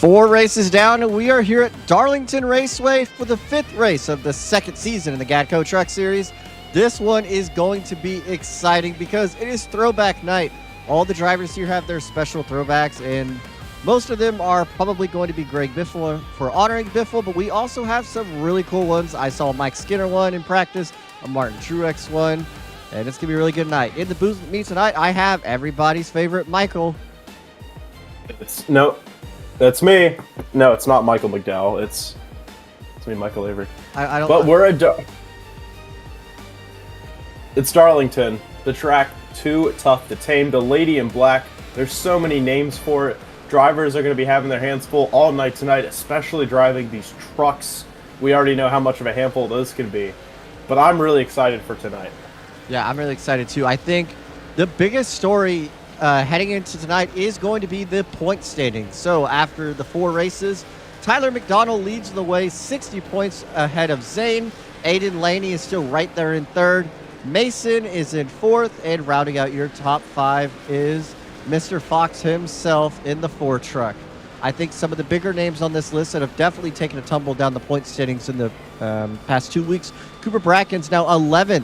4 races down, and we are here at Darlington Raceway for the 5th race of the second season in the GATCO Truck Series. This one is going to be exciting because it is throwback night. All the drivers here have their special throwbacks, and most of them are probably going to be Greg Biffle for honoring Biffle, but we also have some really cool ones. I saw Mike Skinner one in practice, a Martin Truex one, and it's going to be a really good night. In the booth with me tonight, I have everybody's favorite Michael. That's me. No, it's not Michael McDowell. It's me, Michael Avery. I don't. But we're it's Darlington. The track too tough to tame. The Lady in Black. There's so many names for it. Drivers are going to be having their hands full all night tonight, especially driving these trucks. We already know how much of a handful those can be, but I'm really excited for tonight. Yeah, I'm really excited too. I think the biggest story heading into tonight is going to be the point standings. So after the 4 races, Tyler McDonald leads the way, 60 points ahead of Zane. Aiden Laney is still right there in 3rd. Mason is in 4th, and rounding out your top 5 is Mr. Fox himself in the 4 truck. I think some of the bigger names on this list that have definitely taken a tumble down the point standings in the past 2 weeks. Cooper Bracken's now 11th.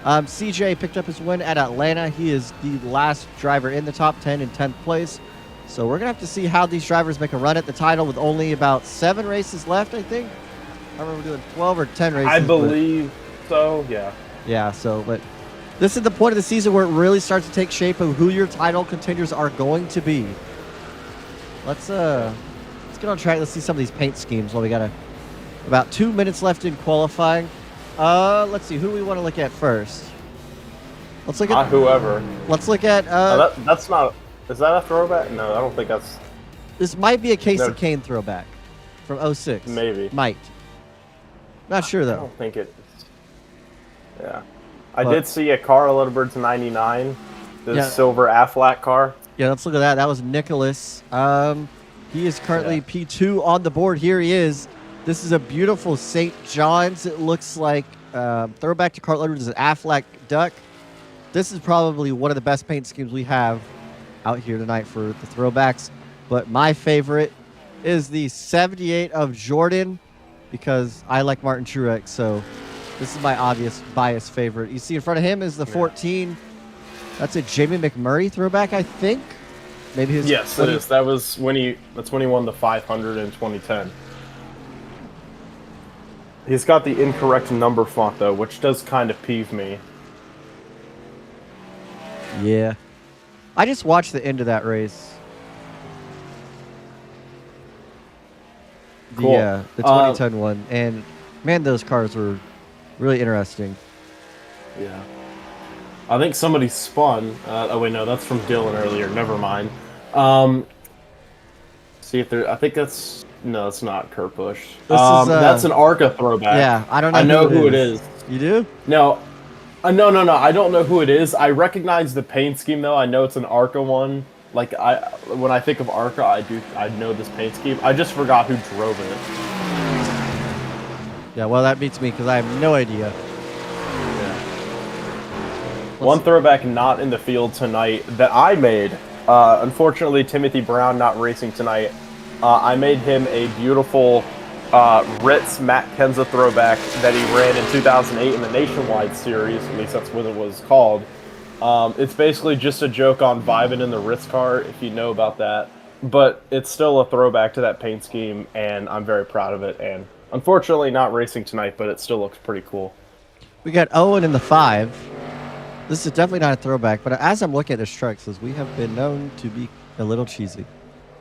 CJ picked up his win at Atlanta. He is the last driver in the top 10 in 10th place. So we're going to have to see how these drivers make a run at the title with only about 7 races left, I think. I remember doing 12 or 10 races. I believe so, yeah. Yeah, but this is the point of the season where it really starts to take shape of who your title contenders are going to be. Let's get on track. Let's see some of these paint schemes while we got about 2 minutes left in qualifying. Let's see, who do we want to look at first? Let's look at whoever. Let's look at that's not. Is that a throwback? No, I don't think that's. This might be a Casey Kane throwback from 06. Maybe. Might. Not sure though. I don't think it. Yeah, I did see a car, a Little Bird's 99, the silver Aflac car. Yeah, let's look at that. That was Nicholas. He is currently P2 on the board. Here he is. This is a beautiful St. John's. It looks like throwback to Carl Edwards' Aflac Duck. This is probably one of the best paint schemes we have out here tonight for the throwbacks. But my favorite is the 78 of Jordan because I like Martin Truex. So this is my obvious bias favorite. You see in front of him is the 14. That's a Jamie McMurray throwback, I think. Maybe his. Yes, it is. That's when he won the 500 in 2010. He's got the incorrect number font, though, which does kind of peeve me. Yeah. I just watched the end of that race. Cool. The 2010 one. And, man, those cars were really interesting. Yeah. I think somebody spun. Oh, wait, no, that's from Dylan earlier. Never mind. See if there... I think that's... No, it's not Kurt Busch. That's an ARCA throwback. Yeah, I don't know. I know who it is. You do? No. No. I don't know who it is. I recognize the paint scheme, though. I know it's an ARCA one. Like, when I think of ARCA, I know this paint scheme. I just forgot who drove it. Yeah, well, that beats me because I have no idea. Yeah. One throwback not in the field tonight that I made. Unfortunately, Timothy Brown not racing tonight. I made him a beautiful Ritz Matt Kenza throwback that he ran in 2008 in the Nationwide Series. At least that's what it was called. It's basically just a joke on vibing in the Ritz car, if you know about that. But it's still a throwback to that paint scheme, and I'm very proud of it. And unfortunately, not racing tonight, but it still looks pretty cool. We got Owen in the 5. This is definitely not a throwback, but as I'm looking at this truck, says we have been known to be a little cheesy.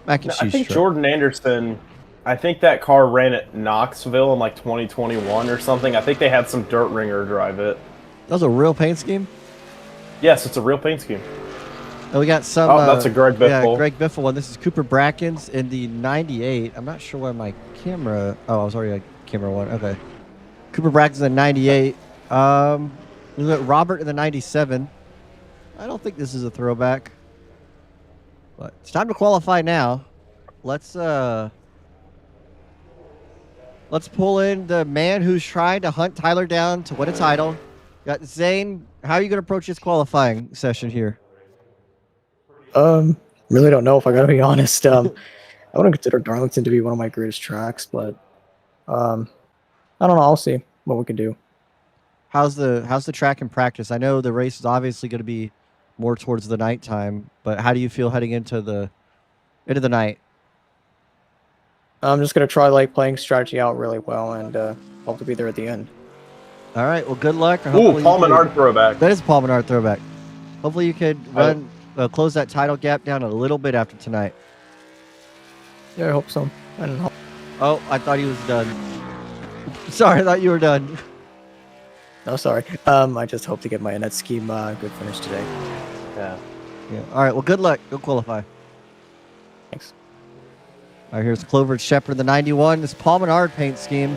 Mac and cheese I think truck. Jordan Anderson, I think that car ran at Knoxville in like 2021 or something. I think they had some dirt ringer drive it. That was a real paint scheme? Yes, it's a real paint scheme. And we got some... that's a Greg Biffle. Yeah, Greg Biffle one. This is Cooper Bracken's in the 98. I'm not sure why my camera... Oh, I was already on camera 1. Okay. Cooper Bracken's in the 98. We got Robert in the 97. I don't think this is a throwback. But it's time to qualify now. Let's pull in the man who's trying to hunt Tyler down to win a title. Got Zane. How are you going to approach this qualifying session here? Really don't know if I got to be honest. I wouldn't consider Darlington to be one of my greatest tracks, but I don't know. I'll see what we can do. How's the track in practice? I know the race is obviously going to be more towards the nighttime, but how do you feel heading into the night? I'm just gonna try like playing strategy out really well and hope to be there at the end. All right. Well, good luck. Ooh, Paul Menard throwback. That is Paul Menard throwback. Hopefully you could close that title gap down a little bit after tonight. Yeah, I hope so. Oh, I thought he was done. Sorry, I thought you were done. No, sorry. I just hope to get my net scheme good finish today. Yeah. All right. Well, good luck. Go qualify. Thanks. All right. Here's Clover Shepherd, the 91. This Paul Menard paint scheme.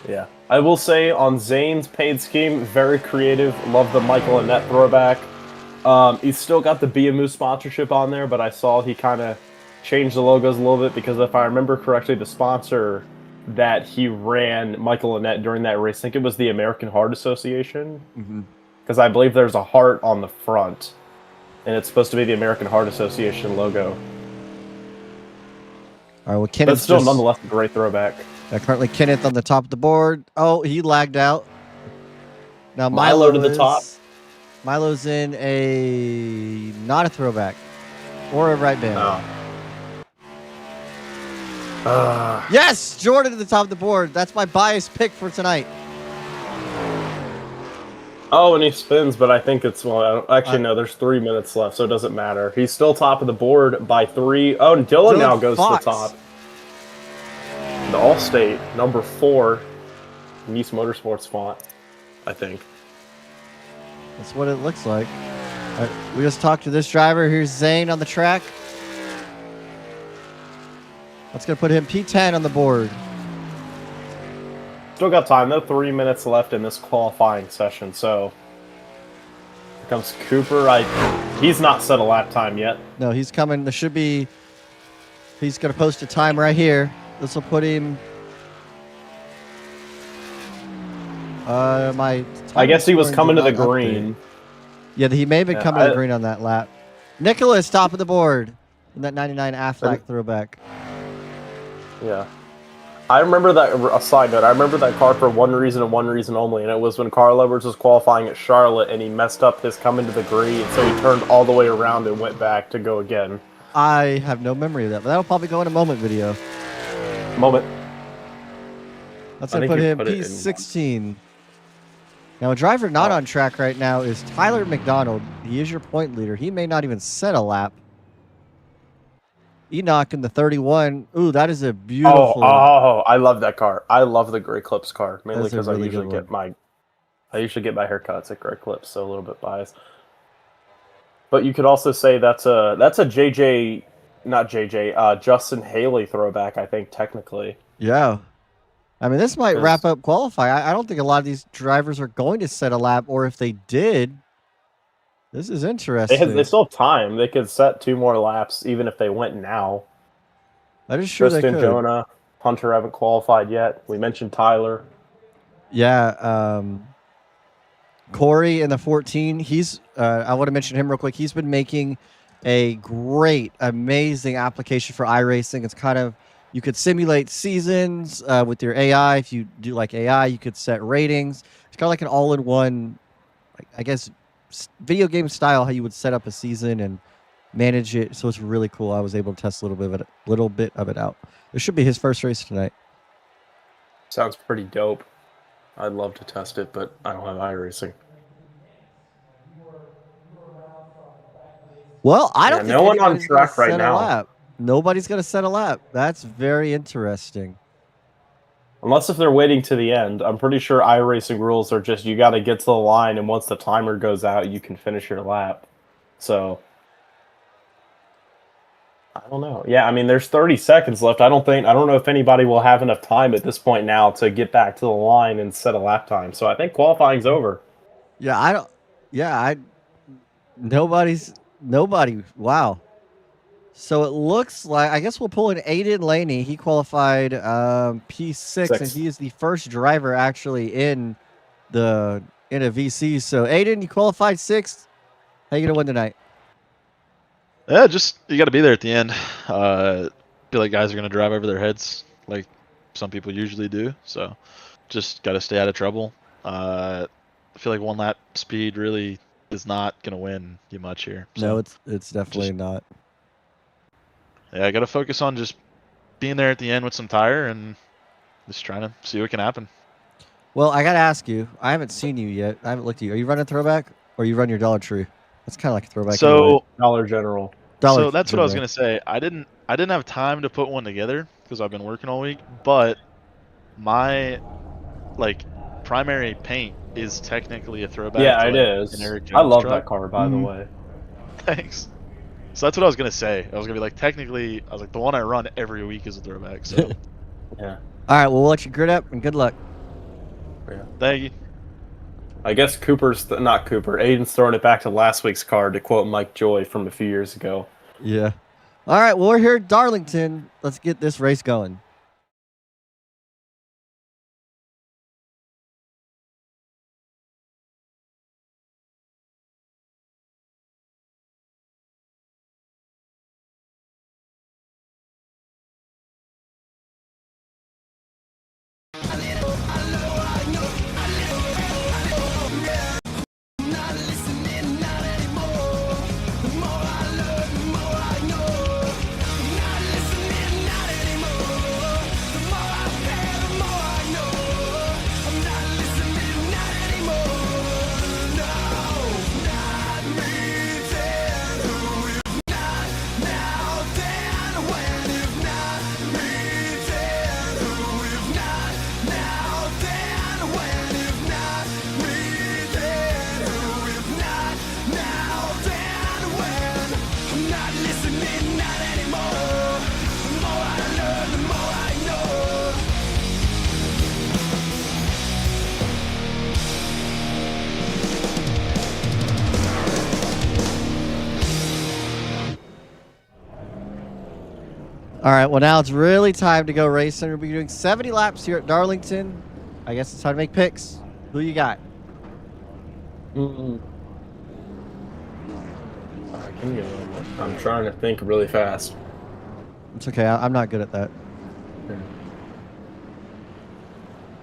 Yeah. I will say on Zane's paint scheme, very creative. Love the Michael Annette throwback. He's still got the BMU sponsorship on there, but I saw he kind of changed the logos a little bit because if I remember correctly, the sponsor that he ran Michael Annette during that race, I think it was the American Heart Association, because I believe there's a heart on the front, and it's supposed to be the American Heart Association logo. All right, well, Kenneth's but still, nonetheless, a great throwback. Currently, Kenneth on the top of the board. Oh, he lagged out. Now Milo to the top. Milo's in a not a throwback or a right band. Oh. Yes, Jordan at the top of the board. That's my biased pick for tonight. Oh, and he spins, but I think it's actually no. There's 3 minutes left, so it doesn't matter. He's still top of the board by 3. Oh, and Dylan now goes to the top. The Allstate number 4, Nice Motorsports font, I think. That's what it looks like. Right, we just talked to this driver. Here's Zane on the track. That's going to put him P10 on the board. Still got time, though. 3 minutes left in this qualifying session, so... Here comes Cooper. He's not set a lap time yet. No, he's coming. There should be... He's going to post a time right here. This will put him... I guess he was coming to the green. Yeah, he may have been coming to the green on that lap. Nicholas, top of the board. In that 99 Affleck throwback. Yeah. I remember that, a side note, I remember that car for one reason and one reason only, and it was when Carl Edwards was qualifying at Charlotte, and he messed up his coming to the green, so he turned all the way around and went back to go again. I have no memory of that, but that'll probably go in a moment video. Moment. Let's put him P16. Now, a driver not on track right now is Tyler McDonald. He is your point leader. He may not even set a lap. Enoch in the 31. Ooh, that is a beautiful... Oh, I love that car. I love the Gray Clips car, mainly because I usually get my haircuts at Gray Clips, so a little bit biased. But you could also say that's a Justin Haley throwback, I think, technically. Yeah. I mean, this might wrap up qualify. I don't think a lot of these drivers are going to set a lap, or if they did, this is interesting. They still have time. They could set 2 more laps, even if they went now. That is true. Tristan, Jonah, Hunter haven't qualified yet. We mentioned Tyler. Yeah. Corey in the 14. He's. I want to mention him real quick. He's been making a great, amazing application for iRacing. It's kind of, you could simulate seasons with your AI. If you do like AI, you could set ratings. It's kind of like an all-in-one, I guess, video game style, how you would set up a season and manage it. So it's really cool. I was able to test a little bit of it out. It should be his first race tonight. Sounds pretty dope. I'd love to test it, but I don't have iRacing. Well, I don't think no one on track right now. Nobody's going to set a lap. That's very interesting. Unless if they're waiting to the end. I'm pretty sure iRacing rules are just you got to get to the line, and once the timer goes out, you can finish your lap. So, I don't know. Yeah, I mean, there's 30 seconds left. I don't know if anybody will have enough time at this point now to get back to the line and set a lap time. So I think qualifying's over. Yeah, nobody. Wow. So it looks like, I guess we'll pull in Aiden Laney. He qualified P6, and he is the first driver actually in a VC. So Aiden, you qualified 6th. How you going to win tonight? Yeah, just you got to be there at the end. Feel like guys are gonna drive over their heads like some people usually do. So just got to stay out of trouble. I feel like one lap speed really is not gonna win you much here. So No, it's definitely just not. yeah, I got to focus on just being there at the end with some tire and just trying to see what can happen. Well, I gotta ask you. I haven't seen you yet. I haven't looked at you. Are you running throwback or you run your Dollar Tree? That's kind of like a throwback anyway. So Dollar General. Dollar so that's what I was General. gonna say. I didn't have time to put one together because I've been working all week. But my like primary paint is technically a throwback Yeah, to it like an is. Eric I Jones love truck. that car, by the way. Thanks. So that's what I was gonna say. I was gonna be like, technically, I was like, the one I run every week is a throwback. So Yeah. All right. Well, we'll let you grid up and good luck. Yeah. thank you. I guess not Cooper. Aiden's throwing it back to last week's card to quote Mike Joy from a few years ago. Yeah. All right. Well, we're here at Darlington. Let's get this race going. All right. Well, now it's really time to go racing. We'll be doing 70 laps here at Darlington. I guess it's time to make picks. Who you got? I'm trying to think really fast. It's okay. I'm not good at that.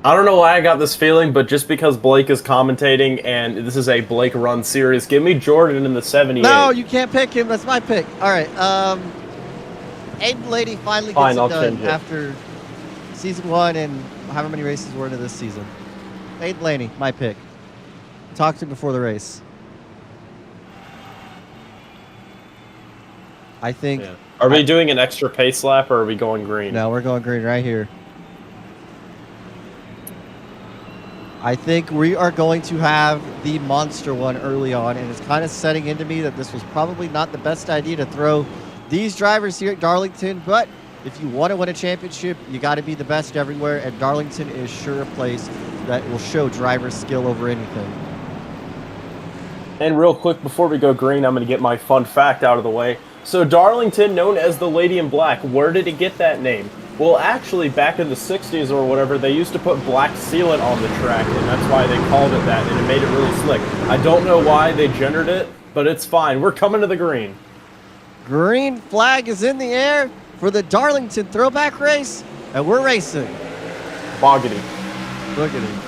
I don't know why I got this feeling, but just because Blake is commentating and this is a Blake run series, give me Jordan in the 78. No, you can't pick him. That's my pick. All right. Aiden Lady finally gets Fine, it I'll done change it. after season 1 and however many races we're into this season. Aiden Laney, my pick. Talk to him before the race. I think. Yeah. Are we doing an extra pace lap or are we going green? No, we're going green right here. I think we are going to have the monster one early on, and it's kind of setting into me that this was probably not the best idea to throw these drivers here at Darlington, but if you want to win a championship, you got to be the best everywhere, and Darlington is sure a place that will show driver skill over anything. And real quick, before we go green, I'm going to get my fun fact out of the way. So Darlington, known as the Lady in Black, where did it get that name? Well, actually, back in the 60s or whatever, they used to put black sealant on the track, and that's why they called it that, and it made it really slick. I don't know why they gendered it, but it's fine. We're coming to the green. Green flag is in the air for the Darlington throwback race, and we're racing. Boggity. Look at him.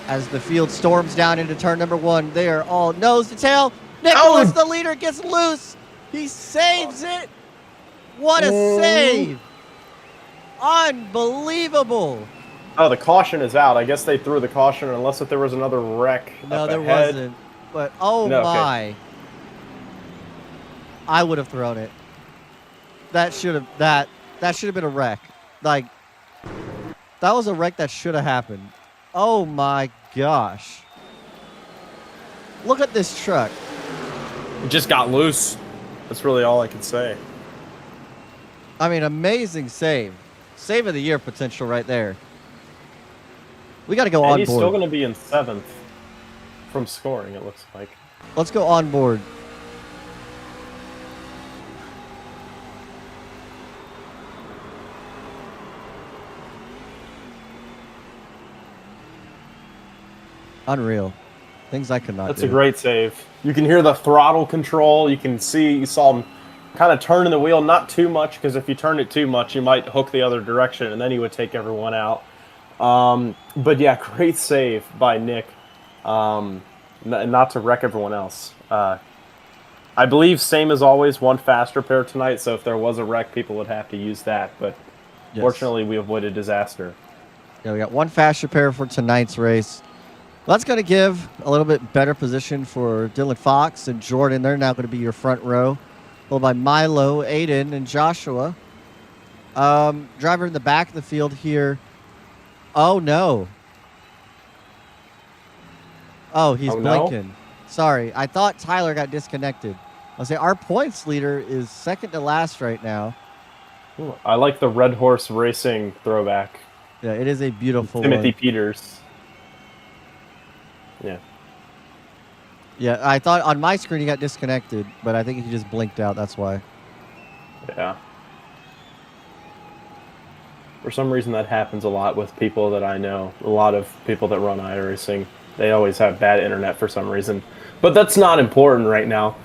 As the field storms down into turn number 1, they are all nose to tail. Nicholas, the leader, gets loose. He saves it. What a save. Unbelievable. Oh, the caution is out. I guess they threw the caution unless if there was another wreck. No, up there ahead. wasn't. But, oh No, okay. my. I would have thrown it. That should have been a wreck. Like, that was a wreck that should have happened. Oh my gosh. Look at this truck. It just got loose. That's really all I can say. I mean, amazing save. Save of the year potential right there. We got to go And on he's board. still going to be in 7th from scoring, it looks like. Let's go on board. Unreal. Things I could not That's do. a great save. You can hear the throttle control. You saw him kind of turning the wheel, not too much, because if you turn it too much, you might hook the other direction, and then he would take everyone out. But yeah, great save by Nick. Not to wreck everyone else. I believe, same as always, one faster pair tonight, so if there was a wreck, people would have to use that. But fortunately, we avoided disaster. Yeah, we got one faster pair for tonight's race. That's going to give a little bit better position for Dylan Fox and Jordan. They're now going to be your front row, followed by Milo, Aiden, and Joshua. Driver in the back of the field here. Oh, no. Oh, he's blinking. No? Sorry, I thought Tyler got disconnected. I'll say our points leader is second to last right now. Ooh, I like the Red Horse Racing throwback. Yeah, it is a beautiful Timothy one. Peters. Yeah. Yeah, I thought on my screen he got disconnected, but I think he just blinked out. That's why. Yeah. For some reason, that happens a lot with people that I know. A lot of people that run iRacing. They always have bad internet for some reason. But that's not important right now.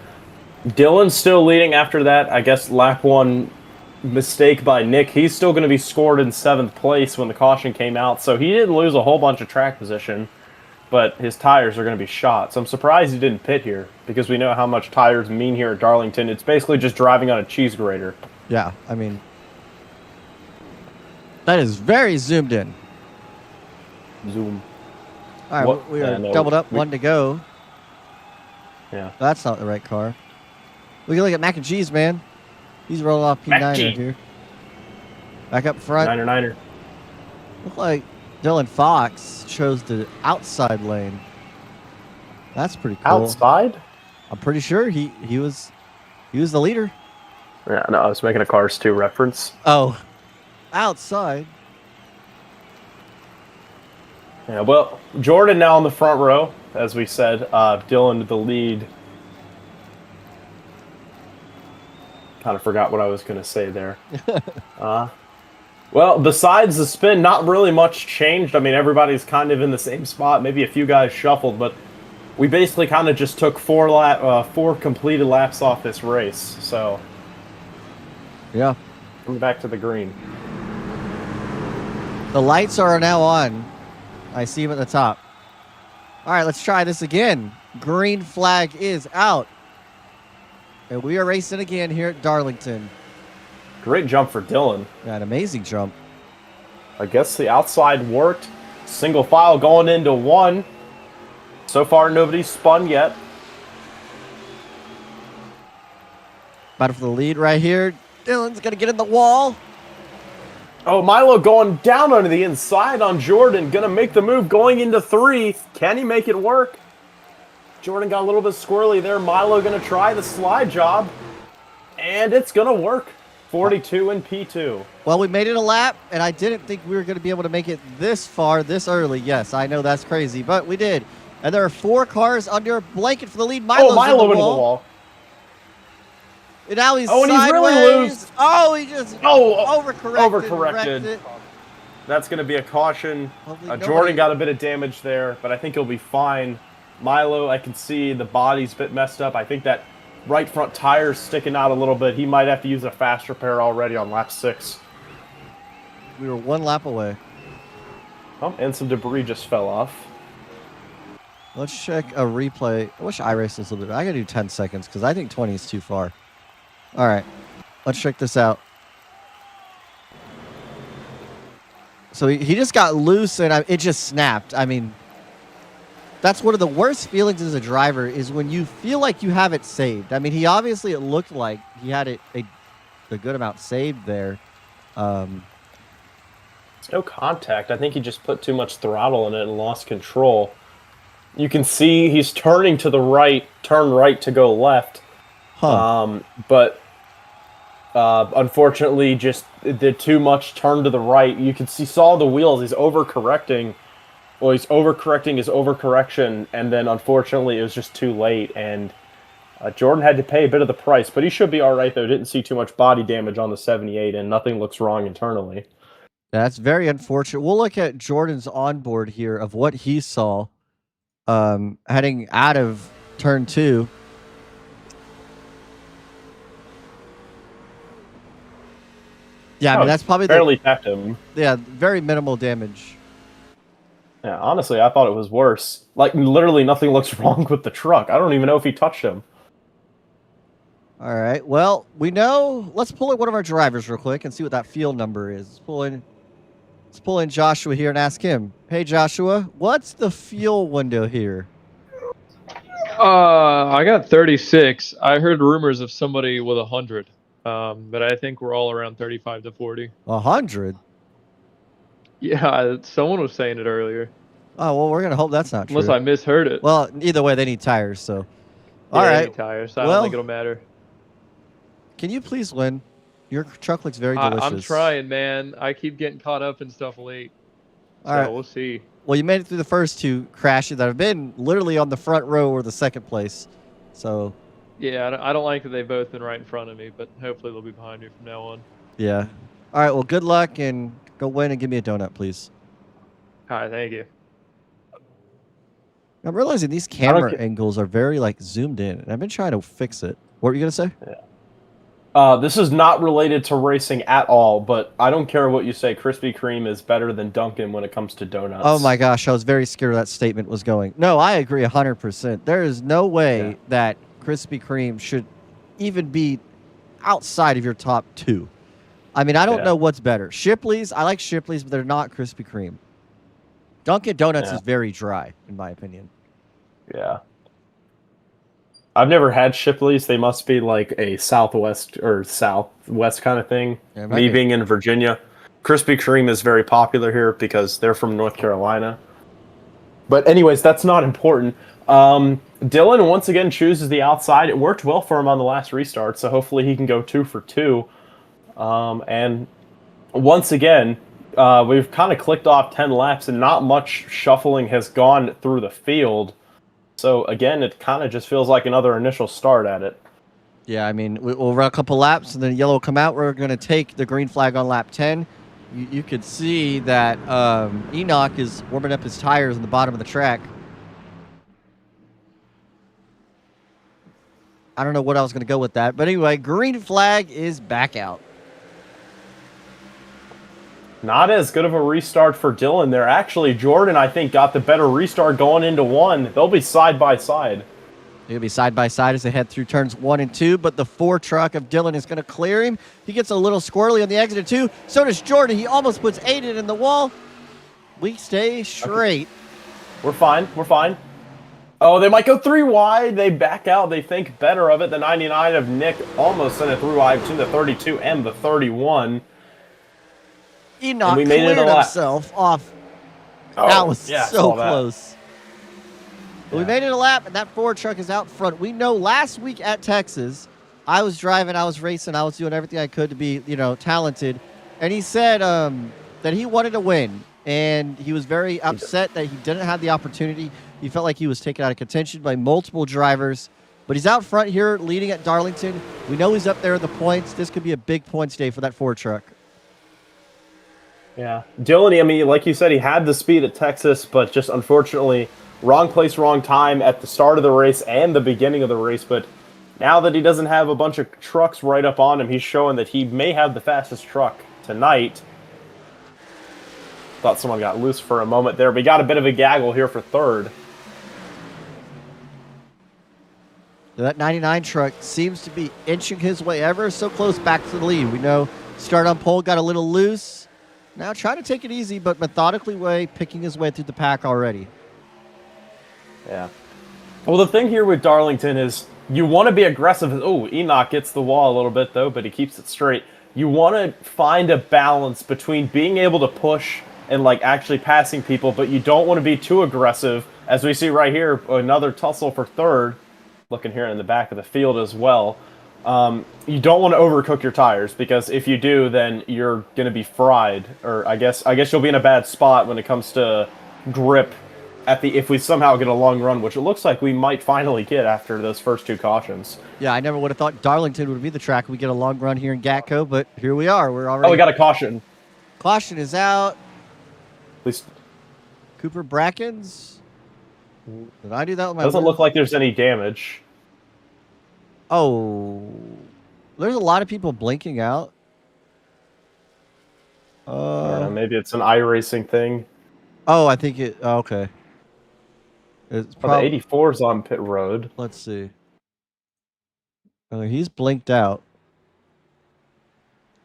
Dylan's still leading after that. I guess lap one mistake by Nick. He's still going to be scored in 7th place when the caution came out. So he didn't lose a whole bunch of track position, but his tires are going to be shot. So I'm surprised he didn't pit here, because we know how much tires mean here at Darlington. It's basically just driving on a cheese grater. Yeah, I mean, that is very zoomed in. Zoom. All right, we are doubled up, one to go. Yeah. That's not the right car. We can look at Mac and Cheese, man. He's rolling off P9 here. Back up front. Niner. Look like Dylan Fox chose the outside lane. That's pretty cool. Outside? I'm pretty sure he was the leader. Yeah, no, I was making a Cars 2 reference. Oh, outside. Yeah, well, Jordan now in the front row, as we said. Dylan the lead. Kind of forgot what I was going to say there. Well, besides the spin, not really much changed. I mean, everybody's kind of in the same spot. Maybe a few guys shuffled, but we basically kind of just took 4 completed laps off this race. So, yeah, coming back to the green. The lights are now on. I see him at the top. All right, let's try this again. Green flag is out. And we are racing again here at Darlington. Great jump for Dylan. Yeah, an amazing jump. I guess the outside worked. Single file going into 1. So far, nobody's spun yet. Battle for the lead right here. Dylan's going to get in the wall. Oh, Milo going down under the inside on Jordan. Going to make the move going into 3. Can he make it work? Jordan got a little bit squirrely there. Milo going to try the slide job. And it's going to work. 42 in P2. Well, we made it a lap, and I didn't think we were going to be able to make it this far, this early. Yes, I know that's crazy, but we did. And there are 4 cars under a blanket for the lead. Milo's Milo into the wall. And now he's and sideways. He's really loose. Oh, he just overcorrected. That's going to be a caution. Jordan got a bit of damage there, but I think he'll be fine. Milo, I can see the body's a bit messed up. I think that right front tire's sticking out a little bit. He might have to use a faster pair already on lap 6. We were 1 lap away. Oh, and some debris just fell off. Let's check a replay. I wish iRacing was a little bit. I got to do 10 seconds because I think 20 is too far. All right, let's check this out. So he just got loose and it just snapped. I mean, that's one of the worst feelings as a driver is when you feel like you have it saved. I mean, it looked like he had it a good amount saved there. It's no contact. I think he just put too much throttle in it and lost control. You can see he's turning to the right, turn right to go left. But unfortunately, just did too much turn to the right. You can saw the wheels. He's overcorrecting. Well, he's overcorrecting his overcorrection, and then unfortunately, it was just too late. And Jordan had to pay a bit of the price, but he should be all right though. Didn't see too much body damage on the 78, and nothing looks wrong internally. That's very unfortunate. We'll look at Jordan's onboard here of what he saw. heading out of turn 2. Yeah, I mean, that's probably barely tapped him. Yeah, very minimal damage. Yeah, honestly, I thought it was worse. Like, literally nothing looks wrong with the truck. I don't even know if he touched him. All right. Well, we know. Let's pull in one of our drivers real quick and see what that field number is. Let's pull in Joshua here and ask him. Hey, Joshua, what's the fuel window here? I got 36. I heard rumors of somebody with 100, but I think we're all around 35 to 40. 100? Yeah, someone was saying it earlier. Oh, well, we're going to hope that's not true. Unless I misheard it. Well, either way, they need tires, so. Yeah, All they right. need tires, so I don't think it'll matter. Can you please win? Your truck looks very delicious. I'm trying, man. I keep getting caught up in stuff late. All right. We'll see. Well, you made it through the first 2 crashes that have been literally on the front row or the second place. So. Yeah, I don't like that they've both been right in front of me, but hopefully they'll be behind me from now on. Yeah. All right. Well, good luck and go win and give me a donut, please. All right, thank you. I'm realizing these camera angles are very like zoomed in, and I've been trying to fix it. What were you gonna say? Yeah. This is not related to racing at all, but I don't care what you say. Krispy Kreme is better than Dunkin' when it comes to donuts. Oh my gosh, I was very scared that statement was going. No, I agree 100%. There is no way that Krispy Kreme should even be outside of your top 2. I mean, I don't know what's better. Shipley's, I like Shipley's, but they're not Krispy Kreme. Dunkin' Donuts is very dry, in my opinion. Yeah. I've never had Shipley's. They must be like a southwest or southwest kind of thing. Yeah, me being in Virginia. Krispy Kreme is very popular here because they're from North Carolina. But anyways, that's not important. Dylan once again chooses the outside. It worked well for him on the last restart, so hopefully he can go 2 for 2. And once again, we've kind of clicked off 10 laps, and not much shuffling has gone through the field. So, again, it kind of just feels like another initial start at it. Yeah, I mean, we'll run a couple laps, and then yellow will come out. We're going to take the green flag on lap 10. You could see that Enoch is warming up his tires on the bottom of the track. I don't know what I was going to go with that. But anyway, green flag is back out. Not as good of a restart for Dylan there. Actually, Jordan, I think, got the better restart going into 1. They'll be side by side. They'll be side by side as they head through turns 1 and 2, but the 4 truck of Dylan is going to clear him. He gets a little squirrely on the exit of 2. So does Jordan. He almost puts Aiden in the wall. We stay straight. Okay. We're fine. We're fine. Oh, they might go 3 wide. They back out. They think better of it. The 99 of Nick almost sent it through wide to the 32 and the 31. Enoch cleared himself off. Oh, that was so close. Yeah. We made it a lap, and that Ford truck is out front. We know last week at Texas, I was driving, I was racing, I was doing everything I could to be, talented. And he said that he wanted to win, and he was very upset that he didn't have the opportunity. He felt like he was taken out of contention by multiple drivers. But he's out front here, leading at Darlington. We know he's up there in the points. This could be a big points day for that Ford truck. Yeah. Dylan, I mean, like you said, he had the speed at Texas, but just unfortunately, wrong place, wrong time at the start of the race and the beginning of the race. But now that he doesn't have a bunch of trucks right up on him, he's showing that he may have the fastest truck tonight. Thought someone got loose for a moment there. We got a bit of a gaggle here for 3rd. That 99 truck seems to be inching his way ever so close back to the lead. We know start on pole got a little loose. Now trying to take it easy, but methodically picking his way through the pack already. Yeah. Well, the thing here with Darlington is you want to be aggressive. Oh, Enoch gets the wall a little bit, though, but he keeps it straight. You want to find a balance between being able to push and, actually passing people, but you don't want to be too aggressive. As we see right here, another tussle for 3rd. Looking here in the back of the field as well. You don't want to overcook your tires, because if you do, then you're going to be fried. Or I guess you'll be in a bad spot when it comes to grip if we somehow get a long run, which it looks like we might finally get after those first 2 cautions. Yeah, I never would have thought Darlington would be the track we get a long run here in GATCO, but here we are. We're already. Oh, we got a caution. Caution is out. At least Cooper Brackens. Did I do that with my Doesn't wheel? look like there's any damage. Oh, there's a lot of people blinking out. I don't know, maybe it's an iRacing thing. Oh, I think it. Oh, okay. It's The probably. 84's on pit road. Let's see. Oh, he's blinked out.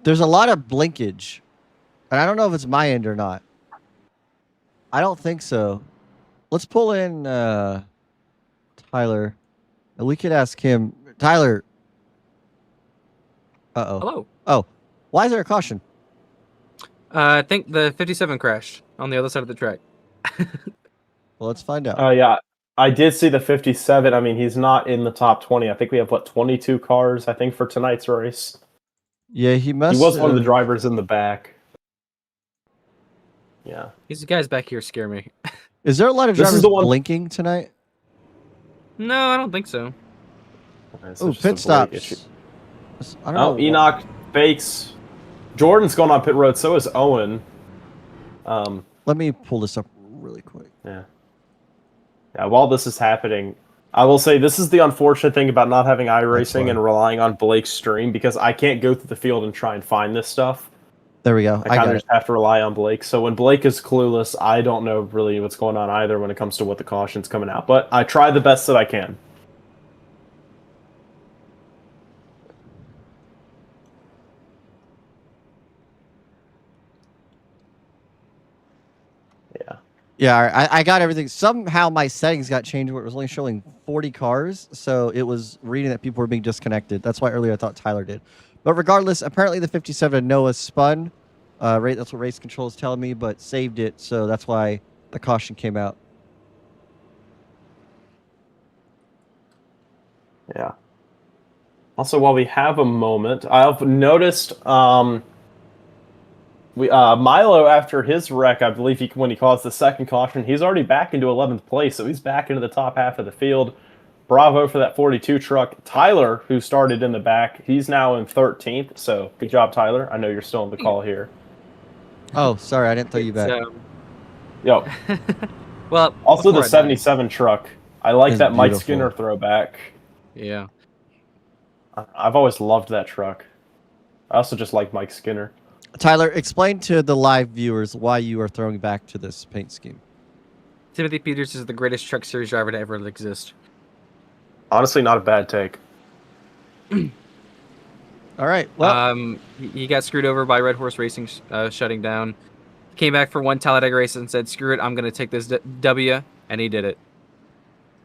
There's a lot of blinkage, and I don't know if it's my end or not. I don't think so. Let's pull in Tyler, and we could ask him. Tyler. Uh-oh. Hello. Oh, why is there a caution? I think the 57 crashed on the other side of the track. Well, let's find out. Oh, yeah. I did see the 57. I mean, he's not in the top 20. I think we have, 22 cars, I think, for tonight's race. Yeah, he must. He was one of the drivers in the back. Yeah. These guys back here scare me. Is there a lot of This is drivers the one- blinking tonight? No, I don't think so. It's Oh, just a pit brake stops. issue. I don't know. Enoch fakes. Jordan's going on pit road. So is Owen. Let me pull this up really quick. Yeah. Yeah. While this is happening, I will say this is the unfortunate thing about not having iRacing and relying on Blake's stream, because I can't go through the field and try and find this stuff. There we go. I kind of just have to rely on Blake. So when Blake is clueless, I don't know really what's going on either when it comes to what the caution's coming out. But I try the best that I can. Yeah. Yeah, I got everything. Somehow my settings got changed where it was only showing 40 cars, so it was reading that people were being disconnected. That's why earlier I thought Tyler did. But regardless, apparently the 57 Noah spun. That's what race control is telling me, but saved it, so that's why the caution came out. Yeah. Also, while we have a moment, I've noticed Milo, after his wreck, I believe when he caused the second caution, he's already back into 11th place, so he's back into the top half of the field. Bravo for that 42 truck. Tyler, who started in the back, he's now in 13th, so good job, Tyler. I know you're still on the call here. Oh, sorry, I didn't throw you back. Yo. Well, Also, the before I die- 77 truck. I like It's that Mike beautiful. Skinner throwback. Yeah. I've always loved that truck. I also just like Mike Skinner. Tyler, explain to the live viewers why you are throwing back to this paint scheme. Timothy Peters is the greatest Truck Series driver to ever exist. Honestly, not a bad take. All right. Well, He got screwed over by Red Horse Racing shutting down. Came back for one Talladega race and said, "Screw it, I'm going to take this W," and he did it.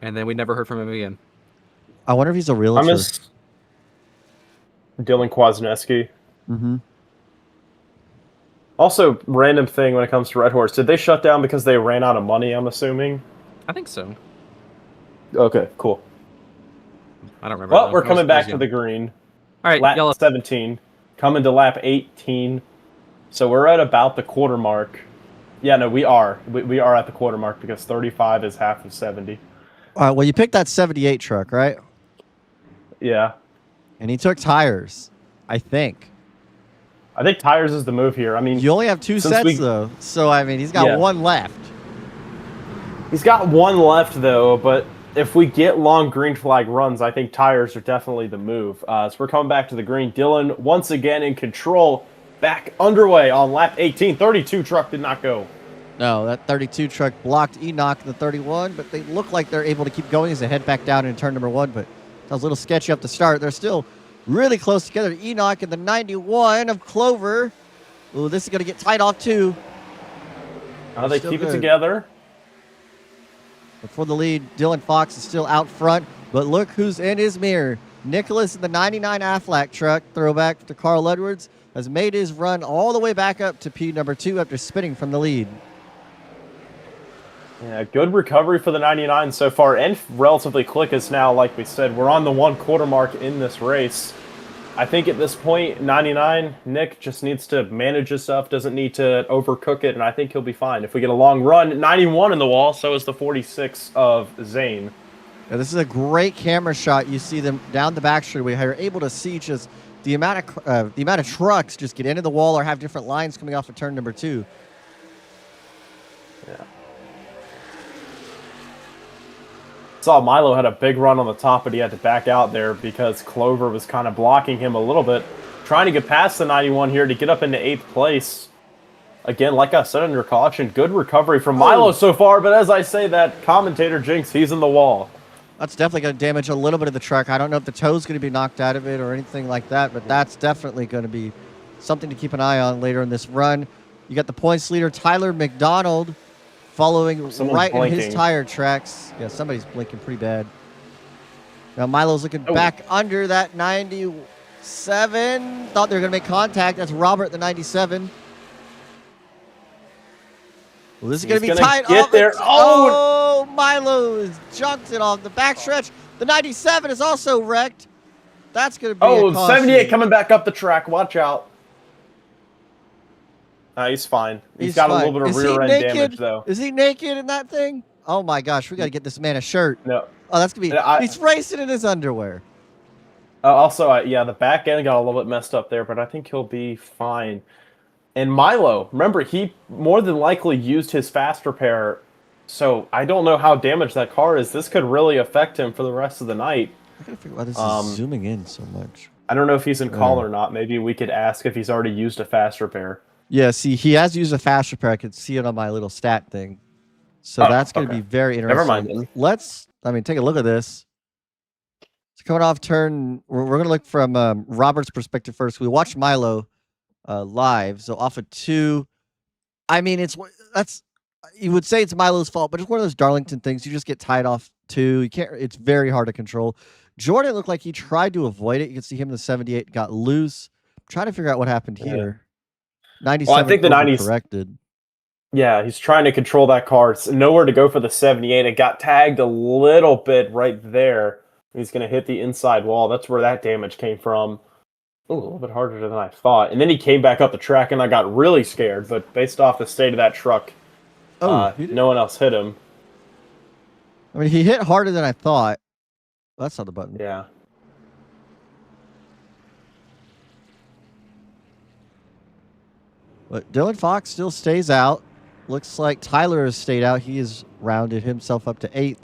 And then we never heard from him again. I wonder if he's a realtor. I miss Dylan Kwasniewski. Mm-hmm. Also, random thing when it comes to Red Horse. Did they shut down because they ran out of money, I'm assuming? I think so. Okay, cool. I don't remember. Well, we're coming back to the green. All right, Lap yellow. 17. Coming to lap 18. So we're at about the quarter mark. Yeah, no, we are. We are at the quarter mark because 35 is half of 70. Well, you picked that 78 truck, right? Yeah. And he took tires, I think. I think tires is the move here. I mean, You only have two Since sets, we- though. So, I mean, he's got Yeah. one left. he's got one left, though, but if we get long green flag runs, I think tires are definitely the move. So we're coming back to the green. Dylan, once again in control, back underway on lap 18. 32 truck did not go. No, that 32 truck blocked Enoch in the 31, but they look like they're able to keep going as they head back down in turn number one, but that was a little sketchy up the start. They're still really close together. Enoch in the 91 of Clover. Ooh, this is going to get tied off, too. They Still keep good. it together. But for the lead, Dylan Fox is still out front, but look who's in his mirror. Nicholas in the 99 Aflac truck, throwback to Carl Edwards, has made his run all the way back up to P number 2 after spinning from the lead. Yeah, good recovery for the 99 so far, and relatively quick as now, like we said. We're on the 1 quarter mark in this race. I think at this point, 99, Nick just needs to manage his stuff, doesn't need to overcook it, and I think he'll be fine. If we get a long run, 91 in the wall, so is the 46 of Zane. Now, this is a great camera shot. You see them down the back street. We are able to see just the amount of trucks just get into the wall or have different lines coming off of turn number 2. Yeah. Saw Milo had a big run on the top, but he had to back out there because Clover was kind of blocking him a little bit. Trying to get past the 91 here to get up into 8th place. Again, like I said under caution, good recovery from Milo so far, but as I say that, commentator Jinx, he's in the wall. That's definitely going to damage a little bit of the truck. I don't know if the toe's going to be knocked out of it or anything like that, but that's definitely going to be something to keep an eye on later in this run. You got the points leader, Tyler McDonald, following right in his tire tracks. Yeah, somebody's blinking pretty bad. Now Milo's looking back under that 97. Thought they were going to make contact. That's Robert, the 97. Well, this is going to be tight. Milo has junked it off the backstretch. The 97 is also wrecked. That's going to be a caution. 78 coming back up the track. Watch out. He's fine. He's got fine. A little bit of rear end damage, though. Is he naked in that thing? Oh, my gosh. We got to get this man a shirt. No. Oh, that's going to be... he's racing in his underwear. Also, yeah, the back end got a little bit messed up there, but I think he'll be fine. And Milo, remember, he more than likely used his fast repair, so I don't know how damaged that car is. This could really affect him for the rest of the night. I gotta figure out why this is zooming in so much. I don't know if he's in call or not. Maybe we could ask if he's already used a fast repair. Yeah, see, he has used a fast repair. I could see it on my little stat thing. So that's going to be very interesting. Never mind then. Let's, take a look at this. So coming off turn, we're going to look from Robert's perspective first. We watched Milo live, so off of 2. I mean, you would say it's Milo's fault, but it's one of those Darlington things. You just get tied off 2. You can't. It's very hard to control. Jordan looked like he tried to avoid it. You can see him in the 78 got loose. I'm trying to figure out what happened here. 97. Well, I think the 90s corrected. Yeah, he's trying to control that car. It's nowhere to go for the 78. It got tagged a little bit right there. He's going to hit the inside wall. That's where that damage came from. Ooh, a little bit harder than I thought. And then he came back up the track, and I got really scared. But based off the state of that truck, no one else hit him. I mean, he hit harder than I thought. That's not the button. Yeah. But Dylan Fox still stays out. Looks like Tyler has stayed out. He has rounded himself up to 8th.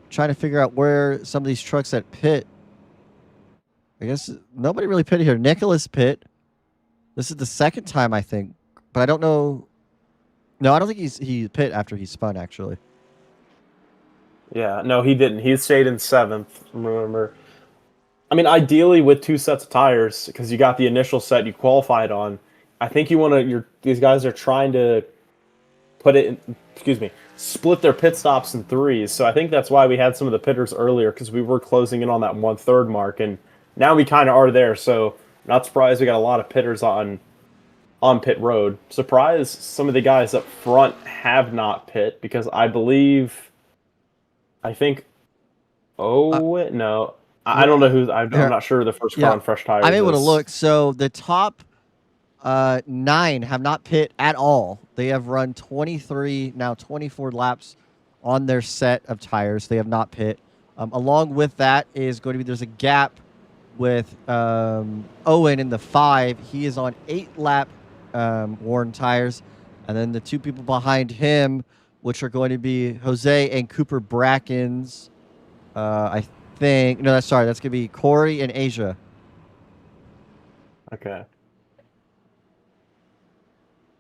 Trying to figure out where some of these trucks at pit. I guess nobody really pitted here. Nicholas pit. This is the second time, I think. But I don't know. No, I don't think he pit after he spun, actually. Yeah, no, he didn't. He stayed in 7th, remember. I mean, ideally with 2 sets of tires, because you got the initial set you qualified on, I think you want to. These guys are trying to put it in, split their pit stops in 3s. So I think that's why we had some of the pitters earlier, because we were closing in on that 1/3 mark, and now we kind of are there. So not surprised we got a lot of pitters on pit road. Surprised some of the guys up front have not pit, because I think. No. I don't know who. I'm not sure the first car on fresh tires. I'm able to look. So the top 9 have not pit at all. They have run 23, now 24 laps on their set of tires. They have not pit. Along with that is going to be, there's a gap with Owen in the 5. He is on 8-lap worn tires. And then the 2 people behind him, which are going to be Jose and Cooper Brackens. I think, no, that's going to be Corey and Asia. Okay.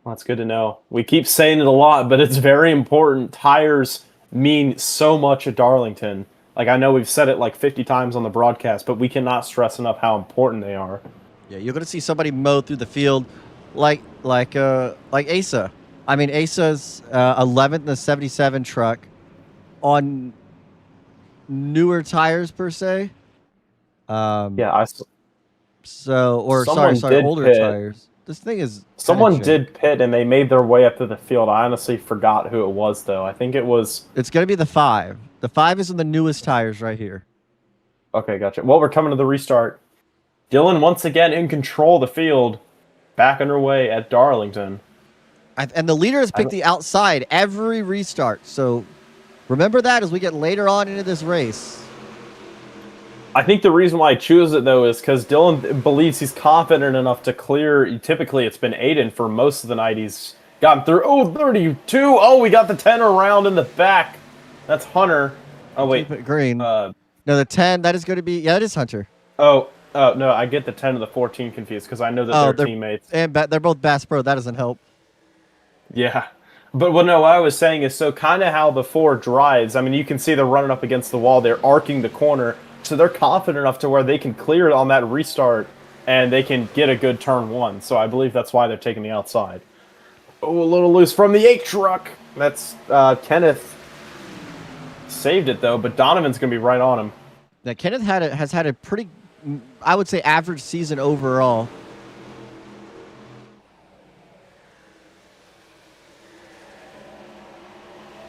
Well, that's good to know. We keep saying it a lot, but it's very important. Tires mean so much at Darlington. Like, I know we've said it like 50 times on the broadcast, but we cannot stress enough how important they are. Yeah, you're going to see somebody mow through the field like Asa. I mean, Asa's 11th in the 77 truck on newer tires, per se. Yeah, older tires. This thing is... Someone did pit, and they made their way up to the field. I honestly forgot who it was, though. I think it was... It's going to be the 5. The 5 is on the newest tires right here. Okay, gotcha. Well, we're coming to the restart. Dylan, once again, in control of the field. Back underway at Darlington. And the leader has picked the outside every restart. So remember that as we get later on into this race. I think the reason why I choose it, though, is because Dylan believes he's confident enough to clear. Typically, it's been Aiden for most of the night. He's gotten through. 32. We got the 10 around in the back. That's Hunter. Oh wait, Keep it green. Uh, No, the 10, that is going to be, yeah, it is Hunter. oh no, I get the 10 and the 14 confused because I know that they're teammates. And they're both Bass Pro. That doesn't help. Yeah. But what I was saying is, so kind of how the 4 drives, I mean, you can see they're running up against the wall, they're arcing the corner, so they're confident enough to where they can clear it on that restart, and they can get a good turn 1. So I believe that's why they're taking the outside. Oh, a little loose from the 8 truck. That's Kenneth. Saved it, though, but Donovan's going to be right on him. Now, Kenneth has had a pretty, I would say, average season overall.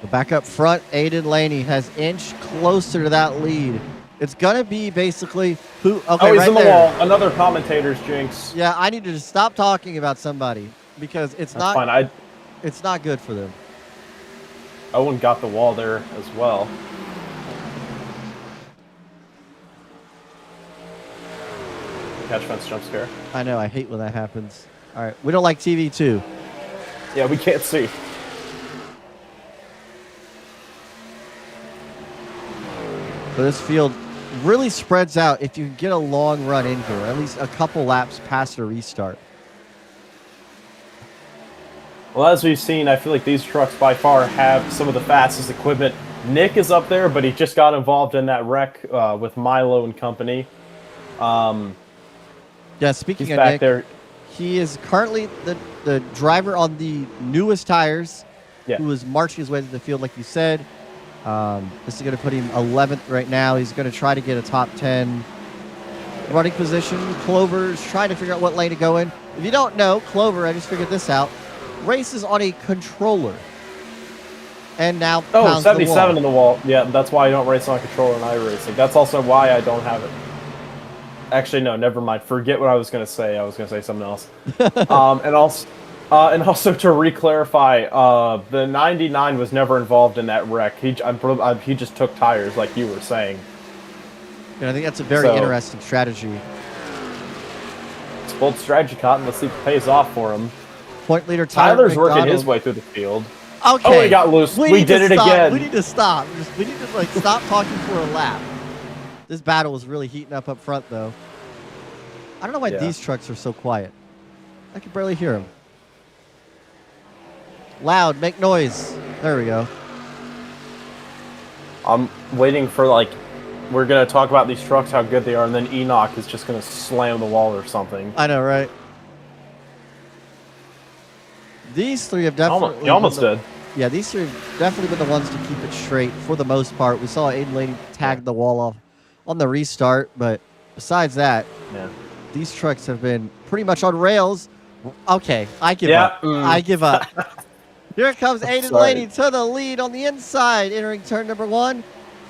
But back up front, Aiden Laney has inched closer to that lead. It's going to be basically who... Okay, oh, he's right in the there. wall. Another commentator's jinx. Yeah, I need to just stop talking about somebody because it's That's fine. It's not good for them. Owen got the wall there as well. Catch fence jump scare. I know, I hate when that happens. All right, we don't like TV too. Yeah, we can't see. But this field really spreads out if you can get a long run in here, at least a couple laps past a restart. Well, as we've seen, I feel like these trucks by far have some of the fastest equipment. Nick is up there, but he just got involved in that wreck with Milo and company. Yeah, speaking He's of back Nick, there. he is currently the driver on the newest tires, Yeah. who is marching his way to the field, like you said. This is going to put him 11th right now. He's going to try to get a top 10 running position. Clover's trying to figure out what lane to go in. If you don't know, Clover, I just figured this out, races on a controller. And now Oh, pounds the 77 wall. in the wall. Yeah, that's why I don't race on a controller in iRacing. That's also why I don't have it. Actually, no, never mind. Forget what I was going to say. I was going to say something else. And also to re-clarify, the 99 was never involved in that wreck. He just took tires, like you were saying. And I think that's a very interesting strategy. It's bold strategy, Cotton. Let's see if it pays off for him. Point leader Tyler's McDonald. working his way through the field. Okay. Oh, he got loose. We did it again. We need to stop. We need to stop talking for a lap. This battle is really heating up front, though. I don't know why these trucks are so quiet. I can barely hear them. Loud, make noise. There we go. I'm waiting for, we're going to talk about these trucks, how good they are, and then Enoch is just going to slam the wall or something. I know, right? These three have definitely... He almost did. Yeah, these three have definitely been the ones to keep it straight for the most part. We saw Aiden Laney tag the wall off on the restart, but besides that, these trucks have been pretty much on rails. Okay, I give up. I give up. Here comes Aiden Laney to the lead on the inside, entering turn number 1.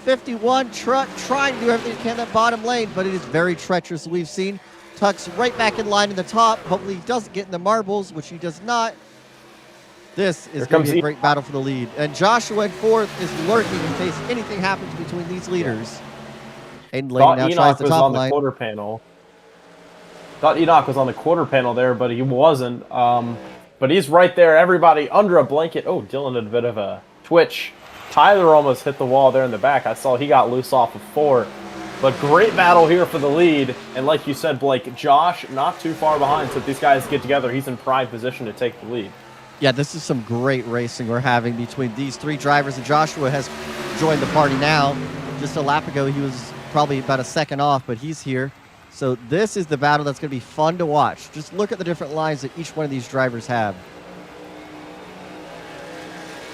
51 truck trying to do everything he can in that bottom lane, but it is very treacherous. We've seen tucks right back in line in the top. Hopefully he doesn't get in the marbles, which he does not. This is going to be a great battle for the lead. And Joshua in 4th is lurking in case anything happens between these leaders. Aiden Laney now tries the top line. Quarter panel. Thought Enoch was on the quarter panel there, but he wasn't. But he's right there. Everybody under a blanket. Oh, Dylan did a bit of a twitch. Tyler almost hit the wall there in the back. I saw he got loose off of 4. But great battle here for the lead. And like you said, Blake, Josh not too far behind. So if these guys get together, he's in prime position to take the lead. Yeah, this is some great racing we're having between these three drivers. And Joshua has joined the party now. Just a lap ago, he was probably about a second off, but he's here. So this is the battle that's going to be fun to watch. Just look at the different lines that each one of these drivers have.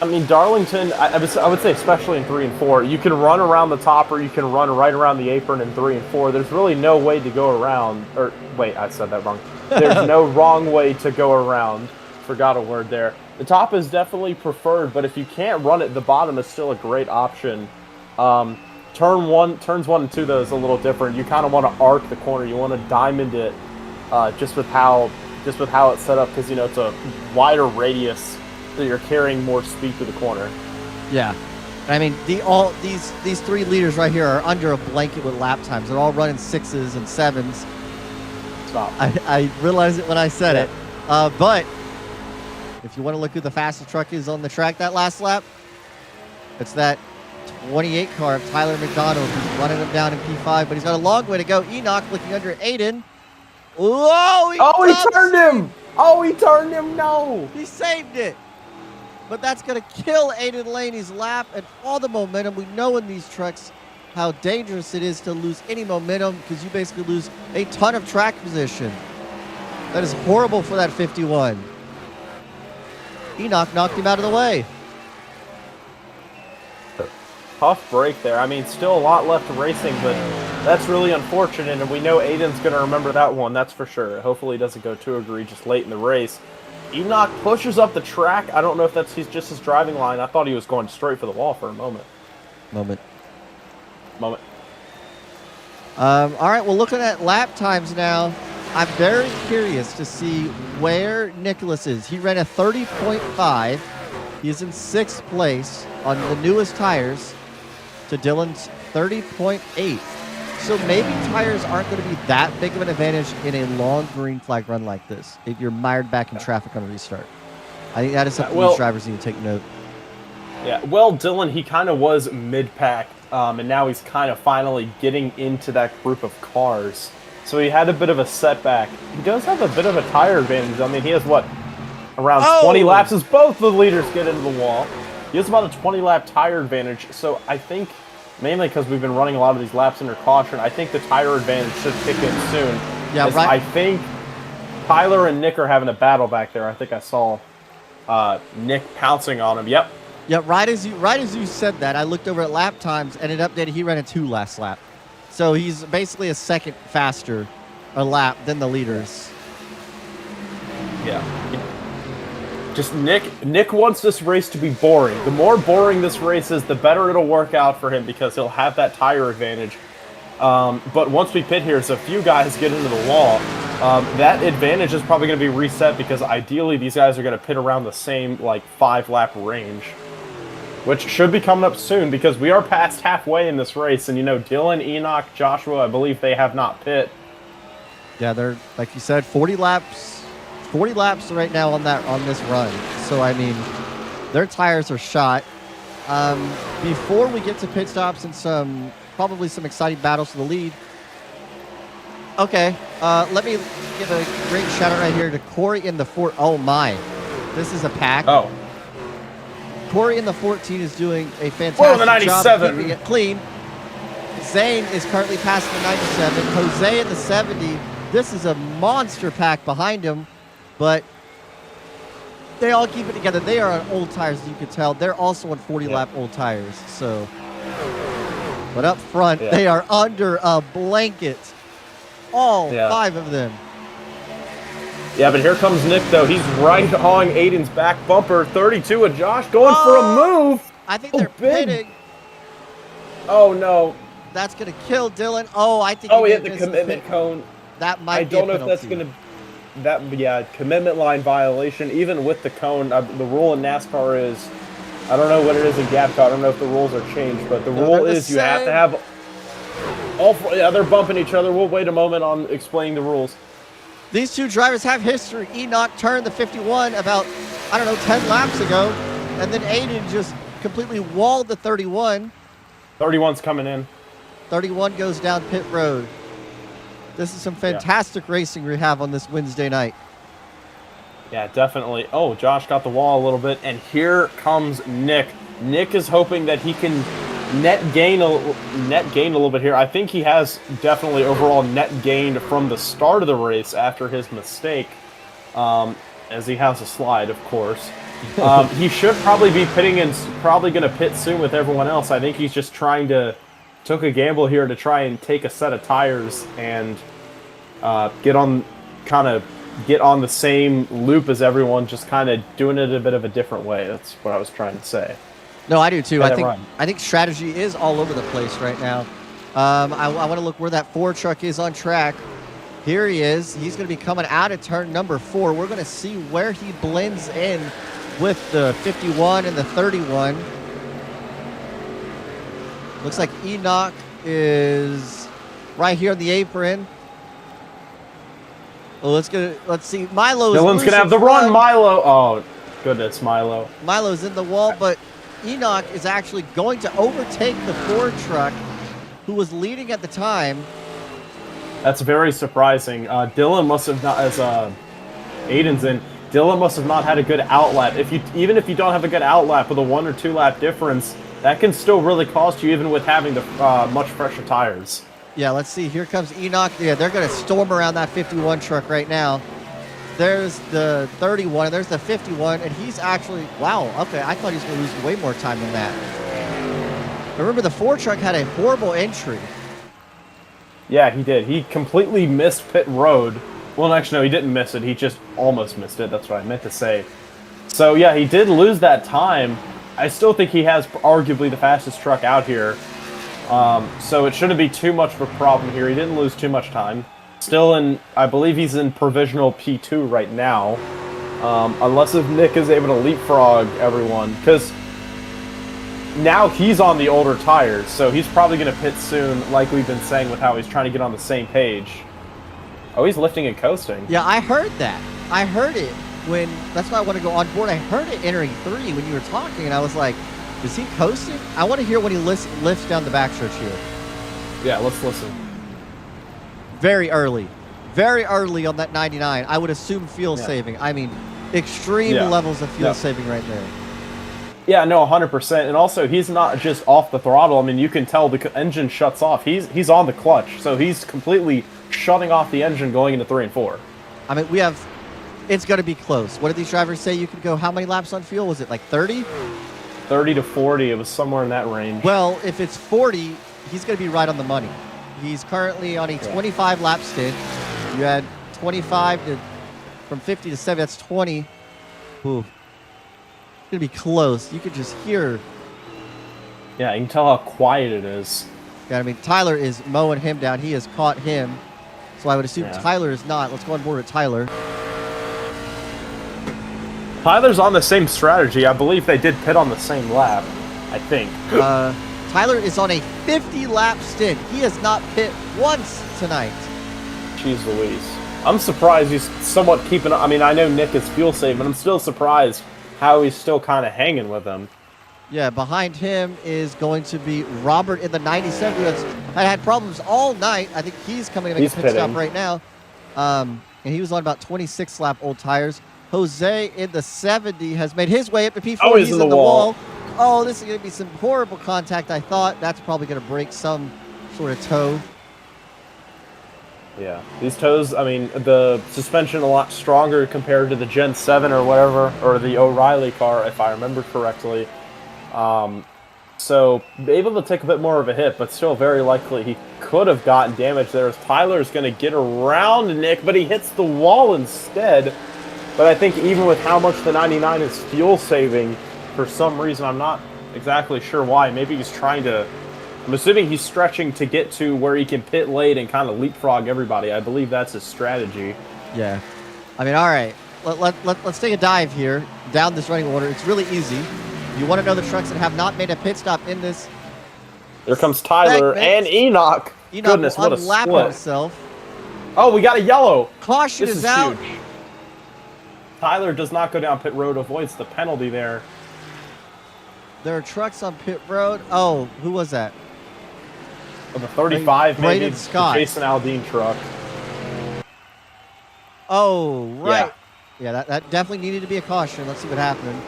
I mean, Darlington, I would say especially in 3 and 4, you can run around the top or you can run right around the apron in 3 and 4. There's really no way to go around. Or, wait, I said that wrong. There's no wrong way to go around. Forgot a word there. The top is definitely preferred, but if you can't run it, the bottom is still a great option. Turns 1 and 2, though, is a little different. You kind of want to arc the corner. You want to diamond it just with how it's set up, because, you know, it's a wider radius, so you're carrying more speed to the corner. Yeah. I mean, these three leaders right here are under a blanket with lap times. They're all running 6s and 7s. Stop. I realized it when I said it. But if you want to look who the fastest truck is on the track that last lap, it's that 28 car of Tyler McDonald, who's running him down in P5, but he's got a long way to go. Enoch looking under Aiden. Whoa! He turned him! Oh, he turned him! No! He saved it. But that's going to kill Aiden Laney's lap and all the momentum. We know in these trucks how dangerous it is to lose any momentum because you basically lose a ton of track position. That is horrible for that 51. Enoch knocked him out of the way. Tough break there. I mean, still a lot left to racing, but that's really unfortunate, and we know Aiden's going to remember that one, that's for sure. Hopefully he doesn't go too egregious late in the race. Enoch pushes up the track. I don't know if he's just his driving line. I thought he was going straight for the wall for a moment. All right, well, looking at lap times now, I'm very curious to see where Nicholas is. He ran a 30.5. He's in 6th place on the newest tires to Dylan's 30.8. So maybe tires aren't going to be that big of an advantage in a long green flag run like this if you're mired back in traffic on a restart. I think that is something these drivers need to take note. Yeah, well, Dylan, he kind of was mid-pack, and now he's kind of finally getting into that group of cars. So he had a bit of a setback. He does have a bit of a tire advantage. I mean, he has, what, around 20 laps as both the leaders get into the wall. He has about a 20-lap tire advantage. So I think, mainly because we've been running a lot of these laps under caution, I think the tire advantage should kick in soon. Yeah, right. I think Tyler and Nick are having a battle back there. I think I saw Nick pouncing on him. Yep. Yeah, right as you said that, I looked over at lap times and it updated he ran a 2 last lap. So he's basically a second faster a lap than the leaders. Yeah. Just Nick wants this race to be boring. The more boring this race is, the better it'll work out for him because he'll have that tire advantage. But once we pit here, so a few guys get into the wall, that advantage is probably going to be reset because ideally these guys are going to pit around the same 5-lap range, which should be coming up soon because we are past halfway in this race. And, Dylan, Enoch, Joshua, I believe they have not pit. Yeah, they're, like you said, 40 laps right now on this run. So, I mean, their tires are shot. Before we get to pit stops and probably some exciting battles for the lead. Okay, let me give a great shout out right here to Corey in the Oh my, this is a pack. Oh. Corey in the 14 is doing a fantastic job keeping it clean. Zane is currently passing the 97. Jose in the 70. This is a monster pack behind him, but they all keep it together. They are on old tires, as you can tell. They're also on 40-lap old tires. So, but up front, they are under a blanket. All 5 of them. Yeah, but here comes Nick, though. He's right on Aiden's back bumper. 32 of Josh going for a move. I think they're pitting. Oh, no. That's going to kill Dylan. Oh, I think he hit the commitment cone. That might be I don't know if that's going to... commitment line violation. Even with the cone, the rule in NASCAR is... I don't know what it is in GATCO. I don't know if the rules are changed, but the rule is you have to have... they're bumping each other. We'll wait a moment on explaining the rules. These two drivers have history. Enoch turned the 51 about, 10 laps ago, and then Aiden just completely walled the 31. 31's coming in. 31 goes down pit road. This is some fantastic racing we have on this Wednesday night. Yeah, definitely. Oh, Josh got the wall a little bit, and here comes Nick. Nick is hoping that he can net gain a little bit here. I think he has definitely overall net gained from the start of the race after his mistake, as he has a slide, of course. He should probably be pitting and probably going to pit soon with everyone else. I think he's just took a gamble here to try and take a set of tires and get on the same loop as everyone, just kind of doing it a bit of a different way. That's what I was trying to say. No, I do too. I think strategy is all over the place right now. I want to look where that 4 truck is on track. Here he is. He's going to be coming out of turn number 4. We're going to see where he blends in with the 51 and the 31. Looks like Enoch is right here on the apron. Well, let's see. Milo is Dylan's going to have the run. Milo. Oh, goodness, Milo. Milo's in the wall, but Enoch is actually going to overtake the Ford truck, who was leading at the time. That's very surprising. Dylan must have not, as Aiden's in, Dylan must have not had a good outlap. Even if you don't have a good outlap with a 1 or 2 lap difference, that can still really cost you, even with having the much fresher tires. Yeah, let's see. Here comes Enoch. Yeah, they're going to storm around that 51 truck right now. There's the 31, and there's the 51, and he's actually, wow, okay, I thought he was going to lose way more time than that. Remember, the Ford truck had a horrible entry. Yeah, he did. He completely missed pit road. Well, actually, no, he didn't miss it. He just almost missed it. That's what I meant to say. So, yeah, he did lose that time. I still think he has arguably the fastest truck out here. So it shouldn't be too much of a problem here. He didn't lose too much time. Still in, I believe he's in provisional P2 right now. Unless if Nick is able to leapfrog everyone. Because now he's on the older tires, so he's probably going to pit soon, like we've been saying with how he's trying to get on the same page. Oh, he's lifting and coasting. Yeah, I heard that. I heard it when, that's why I want to go on board. I heard it entering 3 when you were talking, and I was like, is he coasting? I want to hear when he lifts down the backstretch here. Yeah, let's listen. Very early on that 99. I would assume fuel saving. I mean, extreme levels of fuel saving right there. Yeah, no, 100%. And also, he's not just off the throttle. I mean, you can tell the engine shuts off. He's on the clutch, so he's completely shutting off the engine going into 3 and 4. I mean, it's going to be close. What did these drivers say you could go how many laps on fuel? Was it like 30? 30 to 40. It was somewhere in that range. Well, if it's 40, he's going to be right on the money. He's currently on a 25 lap stint. You had 25 to, from 50 to 70, that's 20. Ooh. It's going to be close. You could just hear. Yeah, you can tell how quiet it is. Yeah, I mean, Tyler is mowing him down. He has caught him. So I would assume Tyler is not. Let's go on board with Tyler. Tyler's on the same strategy. I believe they did pit on the same lap, I think. Tyler is on a 50-lap stint. He has not pit once tonight. Jeez Louise. I'm surprised he's somewhat keeping up. I mean, I know Nick is fuel saving, but I'm still surprised how he's still kind of hanging with him. Yeah, behind him is going to be Robert in the 97, who has had problems all night. I think he's coming to make a pit stop right now. And he was on about 26 lap old tires. Jose in the 70 has made his way up to P4. Oh, he's in the wall. Oh, this is going to be some horrible contact, I thought. That's probably going to break some sort of toe. Yeah, these toes, I mean, the suspension a lot stronger compared to the Gen 7 or whatever, or the O'Reilly car, if I remember correctly. So, able to take a bit more of a hit, but still very likely he could have gotten damage there, as Tyler's going to get around Nick, but he hits the wall instead. But I think even with how much the 99 is fuel saving, for some reason, I'm not exactly sure why. Maybe he's trying to, I'm assuming he's stretching to get to where he can pit late and kind of leapfrog everybody. I believe that's his strategy. Yeah. I mean, all right. Let's take a dive here down this running order. It's really easy. You want to know the trucks that have not made a pit stop in this. Here comes Tyler and Enoch. Goodness, what a unlap split. himself. Oh, we got a yellow. Caution This is is out. huge. Tyler does not go down pit road, avoids the penalty there. There are trucks on pit road. Oh, who was that? Of the 35, maybe Braden the Scott. Jason Aldean truck. Oh, right. Yeah, that definitely needed to be a caution. Let's see what happened.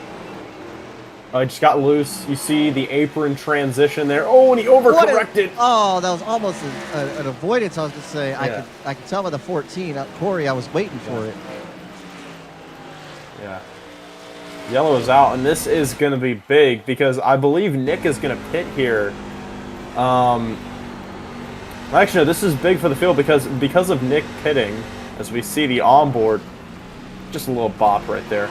Oh, he just got loose. You see the apron transition there. Oh, and he overcorrected. Oh, that was almost an avoidance. I was going to say. Yeah. I could tell by the 14. Corey, I was waiting for it. Yeah. Yellow is out, and this is going to be big because I believe Nick is going to pit here. Actually, no, this is big for the field because of Nick pitting, as we see the onboard. Just a little bop right there.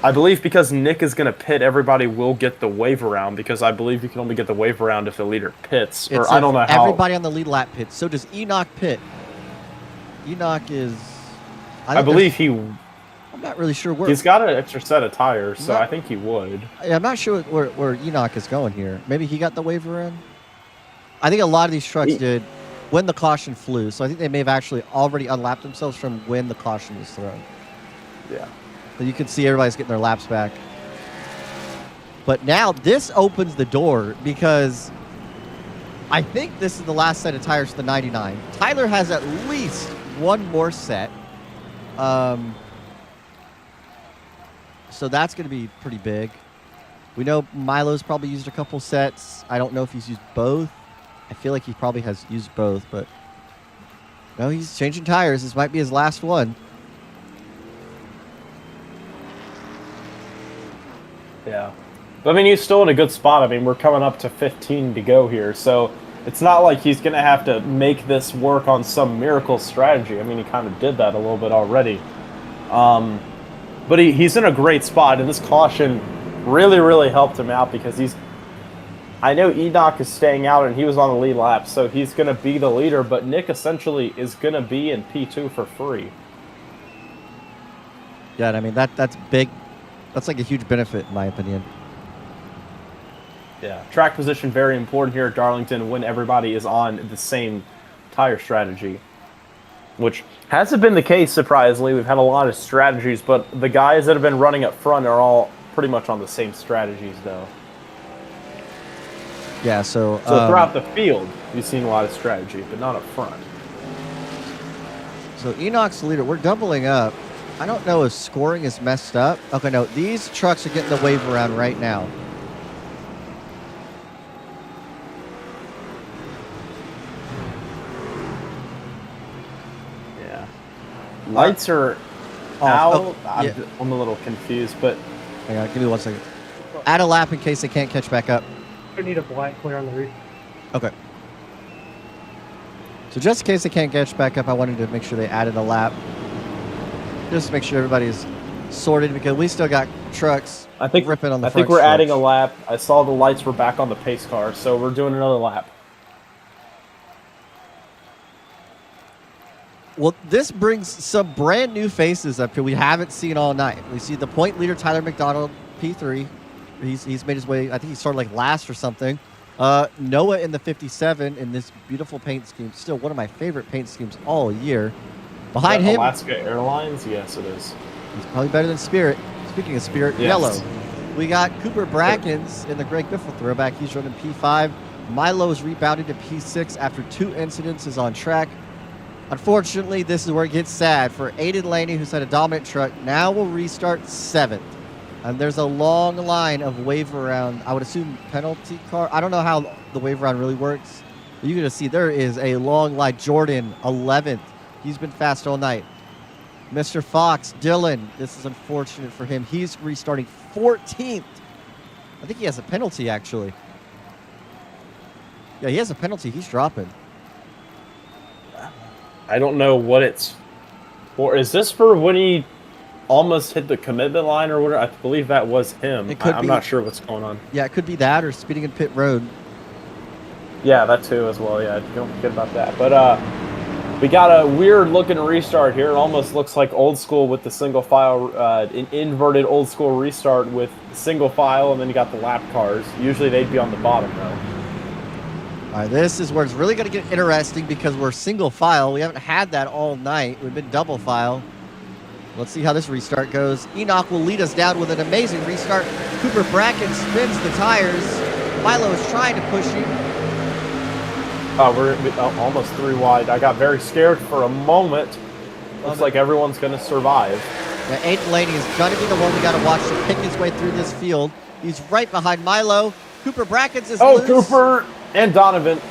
I believe because Nick is going to pit, everybody will get the wave around because I believe you can only get the wave around if the leader pits. Or I don't know how. Everybody on the lead lap pits. So does Enoch pit? Enoch is. I believe he. I'm not really sure where. He's got an extra set of tires, so I think he would. I'm not sure where Enoch is going here. Maybe he got the waiver in? I think a lot of these trucks did when the caution flew. So I think they may have actually already unlapped themselves from when the caution was thrown. Yeah. So you can see everybody's getting their laps back. But now this opens the door because I think this is the last set of tires for the 99. Tyler has at least one more set. So that's going to be pretty big. We know Milo's probably used a couple sets. I don't know if he's used both. I feel like he probably has used both, but no, he's changing tires. This might be his last one. Yeah. But I mean, he's still in a good spot. I mean, we're coming up to 15 to go here, so it's not like he's going to have to make this work on some miracle strategy. I mean, he kind of did that a little bit already. But he's in a great spot, and this caution really, really helped him out because I know Enoch is staying out, and he was on the lead lap, so he's going to be the leader, but Nick essentially is going to be in P2 for free. Yeah, I mean, that's big. That's like a huge benefit, in my opinion. Yeah, track position very important here at Darlington when everybody is on the same tire strategy, which hasn't been the case, surprisingly. We've had a lot of strategies, but the guys that have been running up front are all pretty much on the same strategies, though. Yeah, so throughout the field, you've seen a lot of strategy, but not up front. So Enoch's the leader. We're doubling up. I don't know if scoring is messed up. Okay, no, these trucks are getting the wave around right now. Yeah. Lights are out. I'm a little confused, but... Hang on, give me 1 second. Add a lap in case they can't catch back up. I need a black clear on the reef. Okay. So just in case they can't catch back up, I wanted to make sure they added a lap. Just to make sure everybody's sorted because we still got trucks ripping on the front I think we're stretch. adding a lap. I saw the lights were back on the pace car, so we're doing another lap. Well, this brings some brand new faces up here we haven't seen all night. We see the point leader, Tyler McDonald, P3. He's made his way, I think he started like last or something. Noah in the 57 in this beautiful paint scheme. Still one of my favorite paint schemes all year. Behind him, Alaska Airlines? Yes, it is. He's probably better than Spirit. Speaking of Spirit, yes. Yellow. We got Cooper Brackens in the Greg Biffle throwback. He's running P5. Milo is rebounded to P6 after 2 incidences on track. Unfortunately, this is where it gets sad for Aiden Laney, who's had a dominant truck. Now will restart 7th. And there's a long line of wave around, I would assume penalty car. I don't know how the wave around really works. You're going to see there is a long line. Jordan, 11th. He's been fast all night. Mr. Fox, Dylan, this is unfortunate for him. He's restarting 14th. I think he has a penalty, actually. Yeah, he has a penalty. He's dropping. I don't know what it's for. Is this for when he almost hit the commitment line or whatever? I believe that was him. I'm not sure what's going on. Yeah, it could be that or speeding in pit road. Yeah, that too as well. Yeah, don't forget about that. But we got a weird looking restart here. It almost looks like old school with the single file, an inverted old school restart with single file, and then you got the lap cars. Usually they'd be on the bottom though. All right, this is where it's really going to get interesting because we're single file. We haven't had that all night. We've been double file. Let's see how this restart goes. Enoch will lead us down with an amazing restart. Cooper Bracken spins the tires. Milo is trying to push you. We're almost 3 wide. I got very scared for a moment. Looks like everyone's going to survive. Yeah, Aiden Laney is going to be the one we got to watch to pick his way through this field. He's right behind Milo. Cooper Brackens is loose. Cooper and Donovan.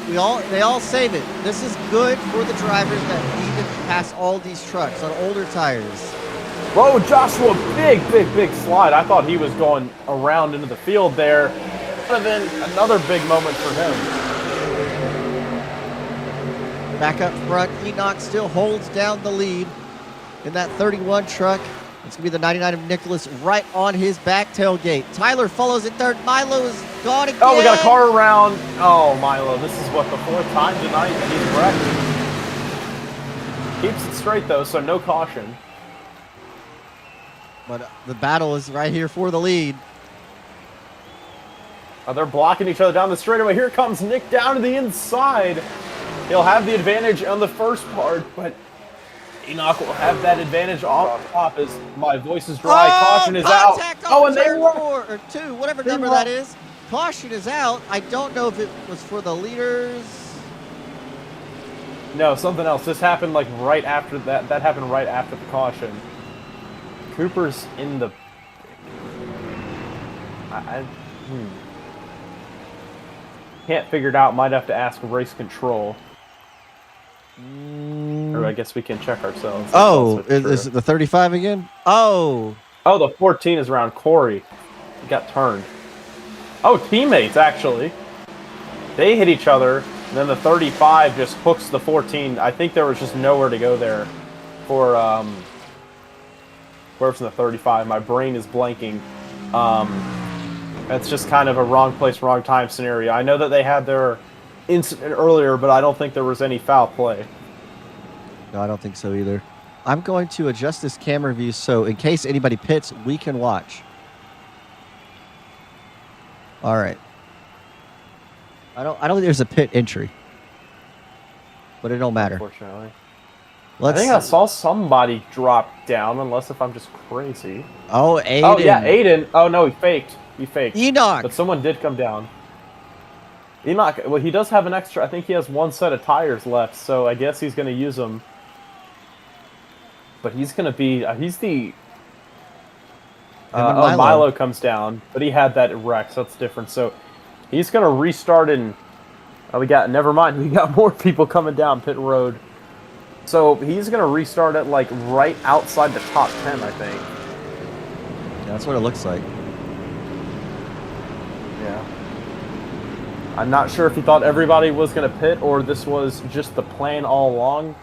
They all save it. This is good for the drivers that need to pass all these trucks on older tires. Whoa, Joshua, big slide. I thought he was going around into the field there. Would have been another big moment for him. Back up front, Enoch still holds down the lead in that 31 truck. It's going to be the 99 of Nicholas right on his back tailgate. Tyler follows in third. Milo is gone again. Oh, we got a car around. Oh, Milo, this is what, the 4th time tonight that he's wrecked. Keeps it straight, though, so no caution. But the battle is right here for the lead. They're blocking each other down the straightaway. Here comes Nick down to the inside. He'll have the advantage on the first part, but Enoch will have that advantage off top as my voice is dry. Caution is contact out. On And they turn were 4 or 2, whatever number that is. Caution is out. I don't know if it was for the leaders. No, something else. This happened like right after that. That happened right after the caution. Cooper's in the. Can't figure it out. Might have to ask race control. Or I guess we can check ourselves. Oh, is it the 35 again? Oh. Oh, the 14 is around Corey. He got turned. Oh, teammates, actually. They hit each other, and then the 35 just hooks the 14. I think there was just nowhere to go there for, where's the 35? My brain is blanking. That's just kind of a wrong place, wrong time scenario. I know that they had their incident earlier, but I don't think there was any foul play. No, I don't think so either. I'm going to adjust this camera view so in case anybody pits, we can watch. All right. I don't think there's a pit entry. But it don't matter. Unfortunately. I think I saw somebody drop down, unless if I'm just crazy. Oh, Aiden. Oh, yeah, Aiden. Oh, no, he faked. He faked. Enoch. But someone did come down. Enoch, well, he does have an extra. I think he has one set of tires left, so I guess he's going to use them. But he's going to be. He's the. Milo comes down, but he had that wreck, so that's different. So he's going to restart in. Oh, never mind. We got more people coming down pit road. So he's going to restart it like right outside the top 10, I think. Yeah, that's what it looks like. Yeah. I'm not sure if he thought everybody was going to pit or this was just the plan all along.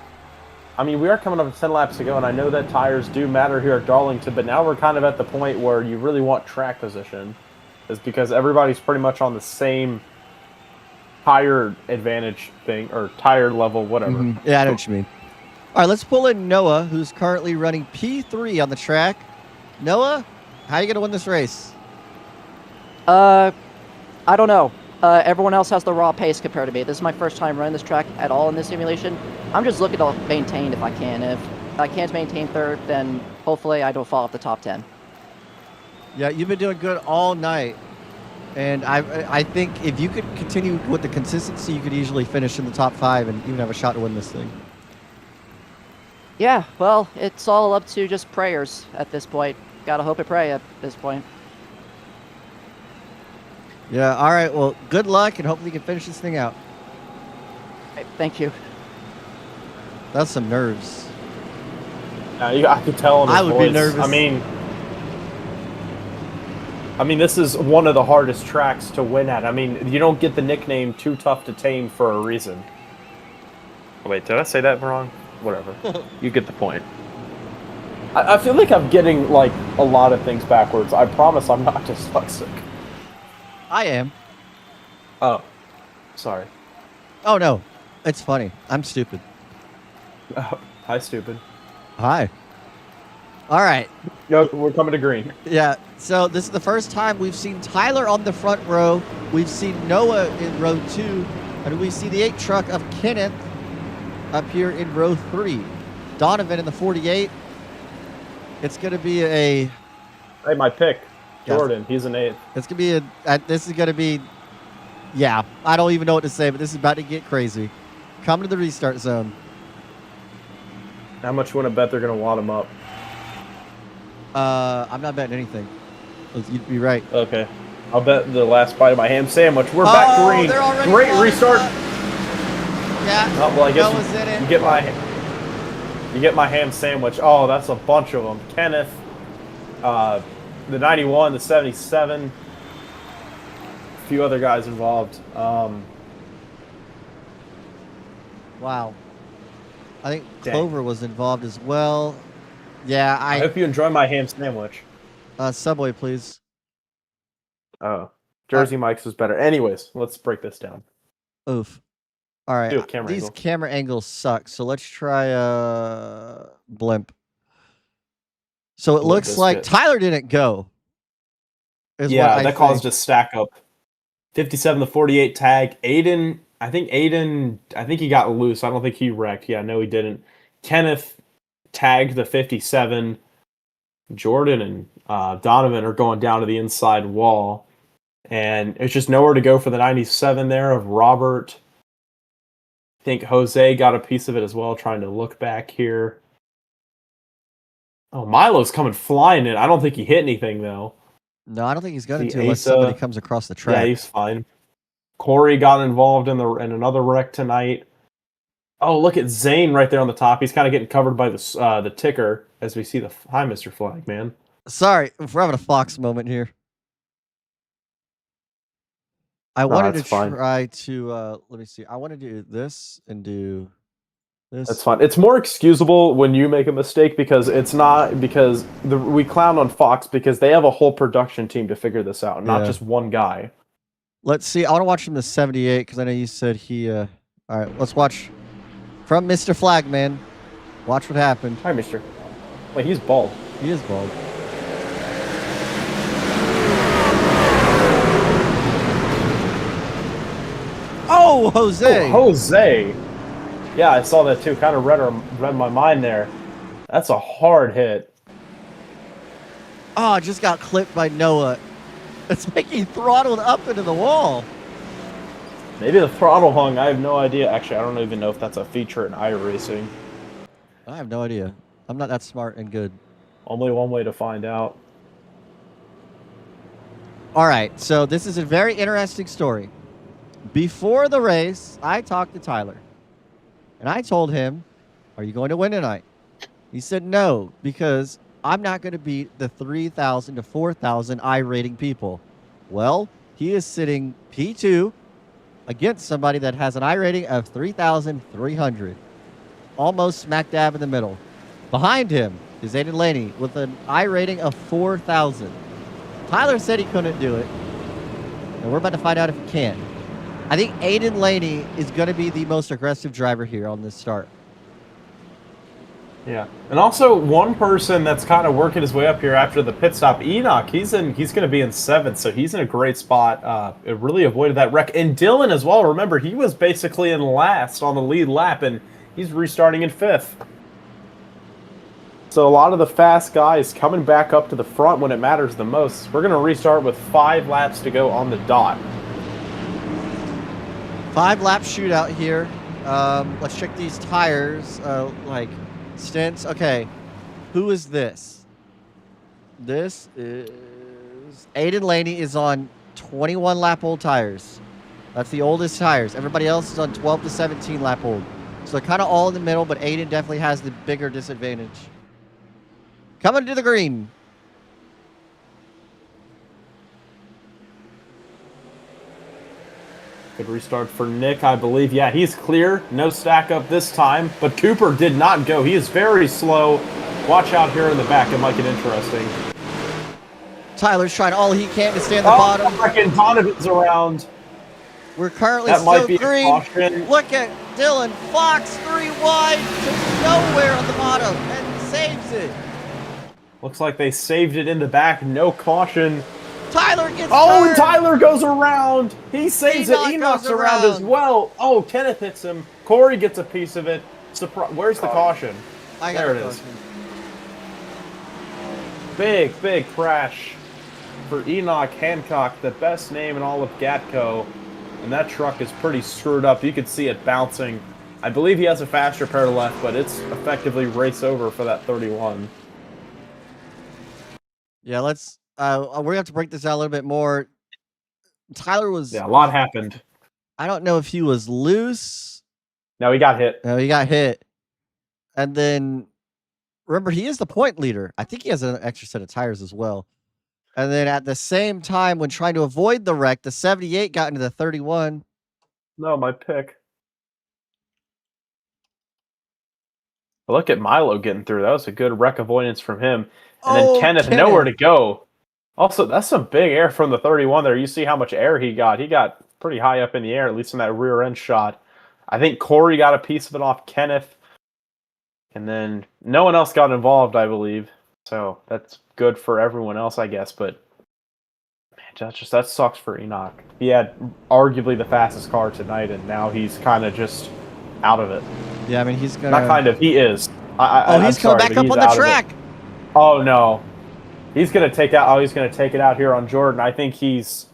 I mean, we are coming up to 10 laps to go, and I know that tires do matter here at Darlington, but now we're kind of at the point where you really want track position. Is because everybody's pretty much on the same tire advantage thing, or tire level, whatever. Mm-hmm. Yeah, I know what you mean. All right, let's pull in Noah, who's currently running P3 on the track. Noah, how are you going to win this race? I don't know. Everyone else has the raw pace compared to me. This is my first time running this track at all in this simulation. I'm just looking to maintain if I can. If I can't maintain third, then hopefully I don't fall off the top 10. Yeah, you've been doing good all night. And I think if you could continue with the consistency, you could easily finish in the top 5 and even have a shot to win this thing. Yeah, well, it's all up to just prayers at this point. Gotta hope and pray at this point. Yeah, all right. Well, good luck, and hopefully you can finish this thing out. Right, thank you. That's some nerves. I could tell in his I would voice. be nervous. I mean, this is one of the hardest tracks to win at. I mean, you don't get the nickname Too Tough to Tame for a reason. Oh, wait, did I say that wrong? Whatever. You get the point. I feel like I'm getting, like, a lot of things backwards. I promise I'm not dyslexic. I am. Oh. Sorry. Oh, no. It's funny. I'm stupid. Oh, hi, stupid. Hi. All right. Yo, we're coming to green. Yeah, so this is the first time we've seen Tyler on the front row. We've seen Noah in row 2. And we see the 8 truck of Kenneth up here in row 3. Donovan in the 48. It's going to be a... Hey, my pick. Jordan, he's an 8th. It's going to be this is going to be... Yeah, I don't even know what to say, but this is about to get crazy. Coming to the restart zone. How much you want to bet they're going to wad him up? I'm not betting anything. You'd be right. Okay. I'll bet the last bite of my ham sandwich. We're back green. Great restart. Yeah. Oh, well, I guess Noah's in it. you get my ham sandwich. Oh, that's a bunch of them. Kenneth, the 91, the 77, a few other guys involved. Wow. I think Clover was involved as well. Yeah, I hope you enjoy my ham sandwich. Subway, please. Oh, Jersey Mike's was better. Anyways, let's break this down. Oof. All right. Do a camera These angle. camera angles suck, so let's try blimp. So it looks like Tyler didn't go. Yeah, that caused a stack up. 57 to 48 tag. Aiden, I think he got loose. I don't think he wrecked. Yeah, no, he didn't. Kenneth, tagged the 57. Jordan and Donovan are going down to the inside wall. And it's just nowhere to go for the 97 there of Robert. I think Jose got a piece of it as well, trying to look back here. Oh, Milo's coming flying in. I don't think he hit anything, though. No, I don't think he's going to The unless Asa- somebody comes across the track. Yeah, he's fine. Corey got involved in another wreck tonight. Oh, look at Zane right there on the top. He's kind of getting covered by the ticker as we see the... Hi, Mr. Flag, man. Sorry, we're having a Fox moment here. I wanted to it's fine. try to, let me see. I want to do this and do this. That's fine. It's more excusable when you make a mistake because it's not because we clown on Fox because they have a whole production team to figure this out, not just one guy. Let's see. I want to watch from the 78 because I know you said he. All right, let's watch from Mr. Flagman. Watch what happened. Hi, Mister. Wait, he's bald. He is bald. Oh, Jose! Oh, Jose. Yeah, I saw that too. Kind of read my mind there. That's a hard hit. Oh, I just got clipped by Noah. It's like he throttled up into the wall. Maybe the throttle hung. I have no idea. Actually, I don't even know if that's a feature in iRacing. I have no idea. I'm not that smart and good. Only one way to find out. All right, so this is a very interesting story. Before the race, I talked to Tyler. And I told him, are you going to win tonight? He said no, because I'm not going to beat the 3,000 to 4,000 I-rating people. Well, he is sitting P2 against somebody that has an I-rating of 3,300. Almost smack dab in the middle. Behind him is Aiden Laney with an I-rating of 4,000. Tyler said he couldn't do it. And we're about to find out if he can. I think Aiden Laney is going to be the most aggressive driver here on this start. Yeah, and also one person that's kind of working his way up here after the pit stop, Enoch. He's going to be in 7th, so he's in a great spot. It really avoided that wreck, and Dylan as well. Remember, he was basically in last on the lead lap, and he's restarting in 5th. So a lot of the fast guys coming back up to the front when it matters the most. We're going to restart with 5 laps to go on the dot. 5-lap shootout here. Let's check these tires, like stints. Okay, who is this? This is Aiden Laney is on 21 lap old tires. That's the oldest tires. Everybody else is on 12 to 17 lap old. So they're kind of all in the middle, but Aiden definitely has the bigger disadvantage. Coming to the green. Good restart for Nick, I believe. Yeah, he's clear. No stack up this time. But Cooper did not go. He is very slow. Watch out here in the back. It might get interesting. Tyler's trying all he can to stay at the bottom. Freaking Donovan's around. We're currently That still might be a green. caution. Look at Dylan Fox 3 wide to nowhere on the bottom and saves it. Looks like they saved it in the back. No caution. Tyler gets Oh, turned. Tyler goes around. He saves Enoch it. Enoch's goes around as around. well. Oh, Kenneth hits him. Corey gets a piece of it. Where's the caution? I got There the it is. caution. Big crash for Enoch Hancock, the best name in all of GATCO. And that truck is pretty screwed up. You can see it bouncing. I believe he has a faster pair to left, but it's effectively race over for that 31. Yeah, let's. We're gonna have to break this out a little bit more. Tyler was. Yeah, a lot happened. I don't know if he was loose. No, he got hit. No, he got hit. And then, remember, he is the point leader. I think he has an extra set of tires as well. And then at the same time, when trying to avoid the wreck, the 78 got into the 31. No, my pick. Look at Milo getting through. That was a good wreck avoidance from him. And then Kenneth, nowhere to go. Also, that's some big air from the 31 there. You see how much air he got. He got pretty high up in the air, at least in that rear end shot. I think Corey got a piece of it off Kenneth. And then no one else got involved, I believe. So that's good for everyone else, I guess. But man, that sucks for Enoch. He had arguably the fastest car tonight, and now he's kind of just out of it. Yeah, I mean, he's gonna. Not kind of, he is. He's coming back up on the track. Oh no, he's gonna take out. Oh, he's gonna take it out here on Jordan. I think he's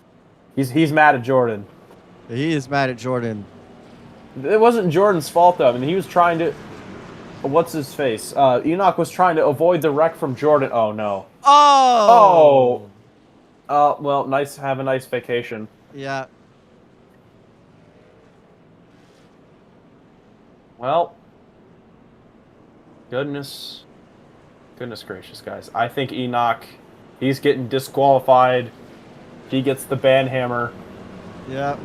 mad at Jordan. He is mad at Jordan. It wasn't Jordan's fault though. I mean, he was trying to. What's his face? Enoch was trying to avoid the wreck from Jordan. Oh no. Oh. Well, nice. Have a nice vacation. Yeah. Well. Goodness gracious, guys. I think Enoch, he's getting disqualified. He gets the ban hammer. Yeah.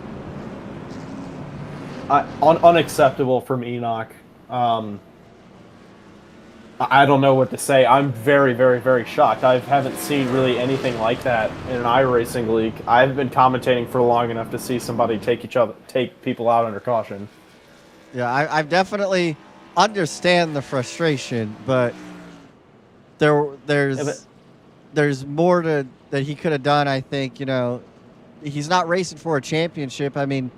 Unacceptable from Enoch. I don't know what to say. I'm very, very, very shocked. I haven't seen really anything like that in an iRacing league. I've been commentating for long enough to see somebody take people out under caution. Yeah, I've definitely understand the frustration, but there's more that he could have done. I think, you know, he's not racing for a championship. I mean,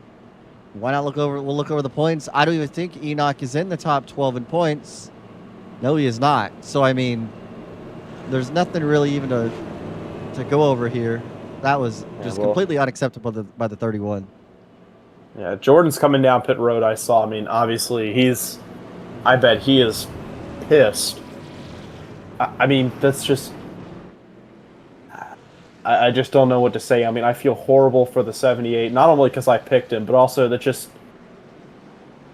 why not we'll look over the points. I don't even think Enoch is in the top 12 in points. No, he is not. So I mean, there's nothing really even to go over here. That was just completely unacceptable by the 31. Yeah, Jordan's coming down pit road. I saw. I mean, obviously I bet he is pissed. I mean, that's just... I just don't know what to say. I mean, I feel horrible for the 78, not only because I picked him, but also that just...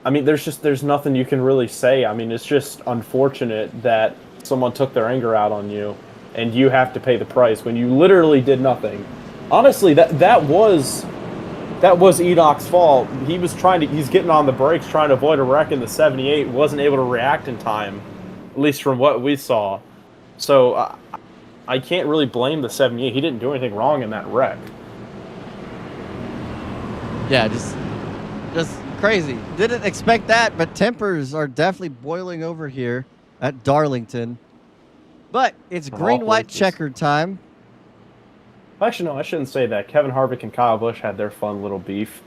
I mean, there's nothing you can really say. I mean, it's just unfortunate that someone took their anger out on you, and you have to pay the price when you literally did nothing. Honestly, that was Enoch's fault. He's getting on the brakes trying to avoid a wreck in the 78, wasn't able to react in time, at least from what we saw. So I can't really blame the 78. He didn't do anything wrong in that wreck. Yeah, just crazy. Didn't expect that, but tempers are definitely boiling over here at Darlington. But it's green-white checkered time. Actually, no, I shouldn't say that. Kevin Harvick and Kyle Busch had their fun little beef.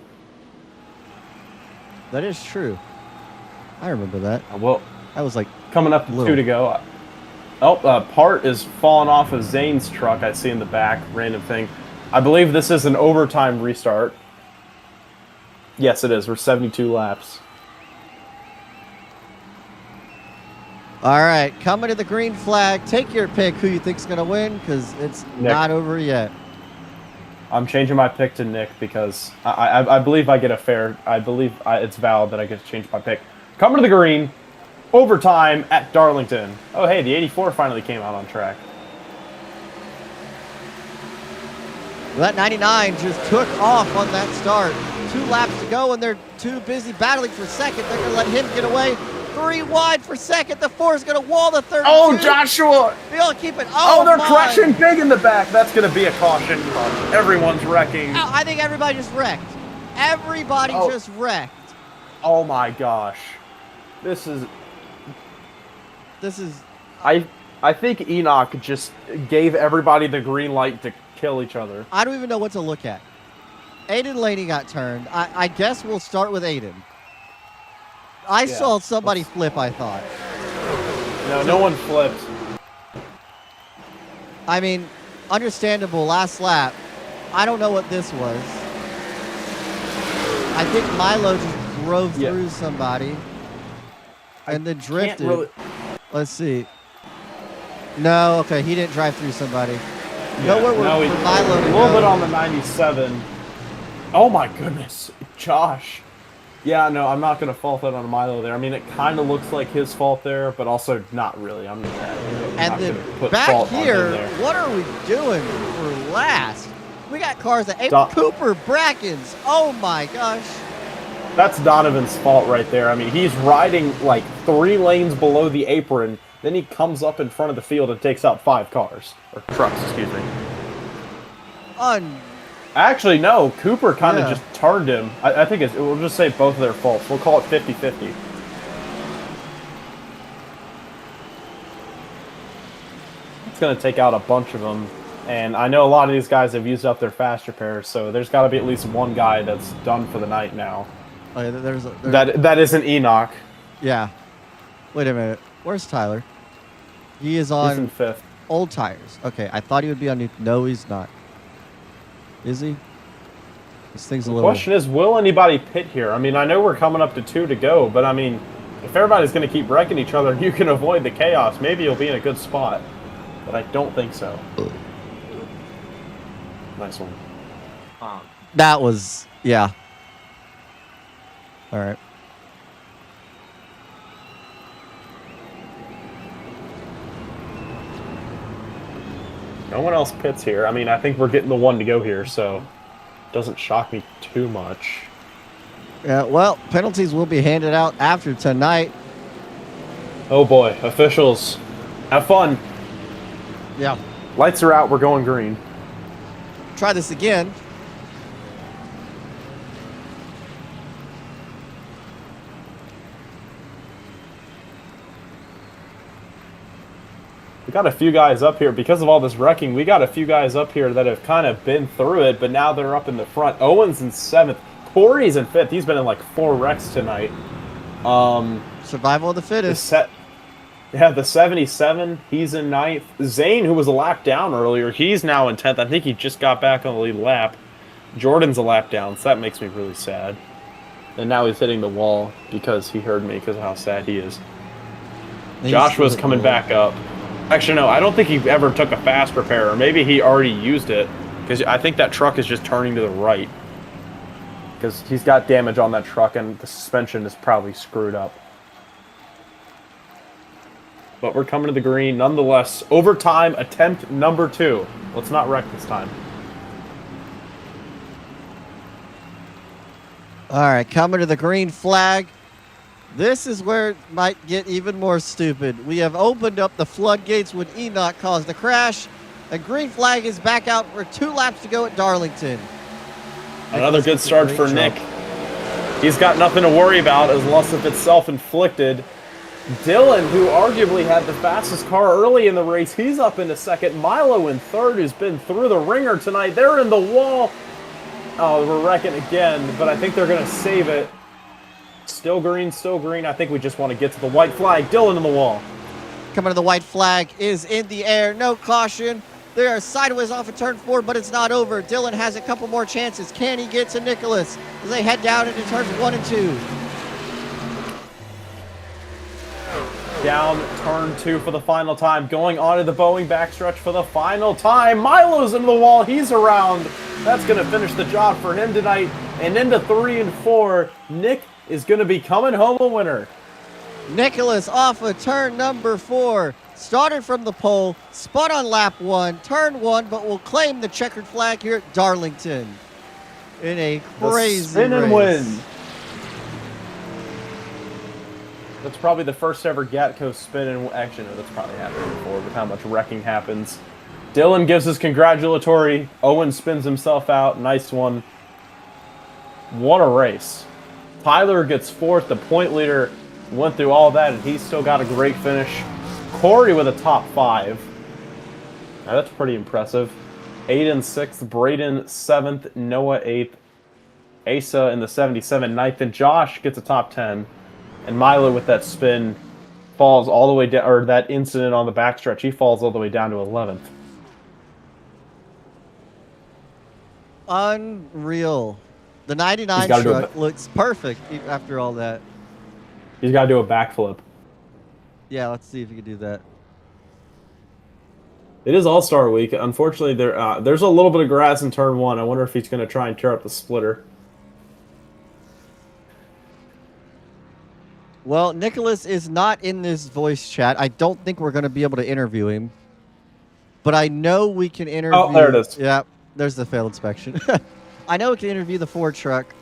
That is true. I remember that. Well, I was like coming up to 2 to go. Oh, part is falling off of Zane's truck. I see in the back. Random thing. I believe this is an overtime restart. Yes, it is. We're 72 laps. All right, coming to the green flag. Take your pick who you think's going to win, because it's not over yet. I'm changing my pick to Nick because I believe I get a fair... I believe it's valid that I get to change my pick. Coming to the green. Overtime at Darlington. Oh, hey, the 84 finally came out on track. Well, that 99 just took off on that start. 2 laps to go, and they're too busy battling for second. They're going to let him get away. 3 wide for second. The 4 is going to wall the 32. Oh, Joshua! They'll keep it. Oh, they're crashing big in the back. That's going to be a caution. Everyone's wrecking. Oh, I think everybody just wrecked. Everybody just wrecked. Oh, my gosh. This is... I think Enoch just gave everybody the green light to kill each other. I don't even know what to look at. Aiden Laney got turned. I guess we'll start with Aiden. I saw somebody flip, I thought. No one flipped. I mean, understandable, last lap. I don't know what this was. I think Milo just drove through somebody and then drifted. Let's see. No, okay, he didn't drive through somebody. Nowhere for Milo to go. A little bit on the 97. Oh my goodness, Josh. Yeah, no, I'm not going to fault that on Milo there. I mean, it kind of looks like his fault there, but also not really. I'm not and then back here, what are we doing for last? We got cars that Cooper Brackens. Oh my gosh. That's Donovan's fault right there. I mean, he's riding like 3 lanes below the apron. Then he comes up in front of the field and takes out 5 cars. Or trucks, excuse me. Actually, no. Cooper kind of just turned him. I think we'll just say both of their faults. We'll call it 50-50. It's going to take out a bunch of them. And I know a lot of these guys have used up their fast repairs, so there's got to be at least one guy that's done for the night now. Oh, yeah, that isn't Enoch. Yeah. Wait a minute. Where's Tyler? He is He's on in 5th. old tires. Okay, I thought he would be on new. No, he's not. Is he? This thing's a The little. question is, will anybody pit here? I mean, I know we're coming up to 2 to go, but I mean, if everybody's going to keep wrecking each other and you can avoid the chaos, maybe you'll be in a good spot. But I don't think so. Nice one. That was, yeah. All right. No one else pits here. I mean, I think we're getting the 1 to go here, so it doesn't shock me too much. Yeah, well, penalties will be handed out after tonight. Oh boy, officials, have fun. Yeah. Lights are out, we're going green. Try this again. We got a few guys up here. Because of all this wrecking, we got a few guys up here that have kind of been through it, but now they're up in the front. Owen's in 7th. Corey's in 5th. He's been in like 4 wrecks tonight. Survival of the fittest. The 77, he's in 9th. Zane, who was a lap down earlier, he's now in 10th. I think he just got back on the lead lap. Jordan's a lap down, so that makes me really sad. And now he's hitting the wall because he heard me because of how sad he is. Joshua's coming back up. Actually, no, I don't think he ever took a fast repair. Or maybe he already used it because I think that truck is just turning to the right. Because he's got damage on that truck and the suspension is probably screwed up. But we're coming to the green nonetheless. Overtime attempt number 2. Let's not wreck this time. All right, coming to the green flag. This is where it might get even more stupid. We have opened up the floodgates when Enoch caused the crash. A green flag is back out for 2 laps to go at Darlington. Another good start for Nick. He's got nothing to worry about unless if it's self-inflicted. Dylan, who arguably had the fastest car early in the race, he's up into 2nd. Milo in 3rd, who's been through the ringer tonight. They're in the wall. Oh, we're wrecking again, but I think they're going to save it. Still green, still green. I think we just want to get to the white flag. Dylan in the wall. Coming to the white flag is in the air. No caution. They are sideways off of turn 4, but it's not over. Dylan has a couple more chances. Can he get to Nicholas as they head down into turns 1 and 2? Down turn 2 for the final time. Going onto the Boeing backstretch for the final time. Milo's into the wall. He's around. That's going to finish the job for him tonight. And into 3 and 4, Nick is going to be coming home a winner. Nicholas off of turn number 4. Started from the pole, spun on lap 1, turn 1, but will claim the checkered flag here at Darlington in a crazy spin and race. win. That's probably the first ever GATCO spin and actually no, that's probably happened before with how much wrecking happens. Dylan gives his congratulatory. Owen spins himself out. Nice one. What a race. Tyler gets 4th. The point leader went through all that and he's still got a great finish. Corey with a top 5. Now that's pretty impressive. Aiden 6th, Braden 7th, Noah 8th, Asa in the 77 9th, and Josh gets a top 10. And Milo with that spin falls all the way down, or that incident on the backstretch, he falls all the way down to 11th. Unreal. The 99 gotta truck looks perfect after all that. He's got to do a backflip. Yeah, let's see if he can do that. It is All-Star Week. Unfortunately, there's a little bit of grass in turn 1. I wonder if he's going to try and tear up the splitter. Well, Nicholas is not in this voice chat. I don't think we're going to be able to interview him. But I know we can interview... Oh, there it is. Yeah, there's the failed inspection. I know we can interview the Ford truck.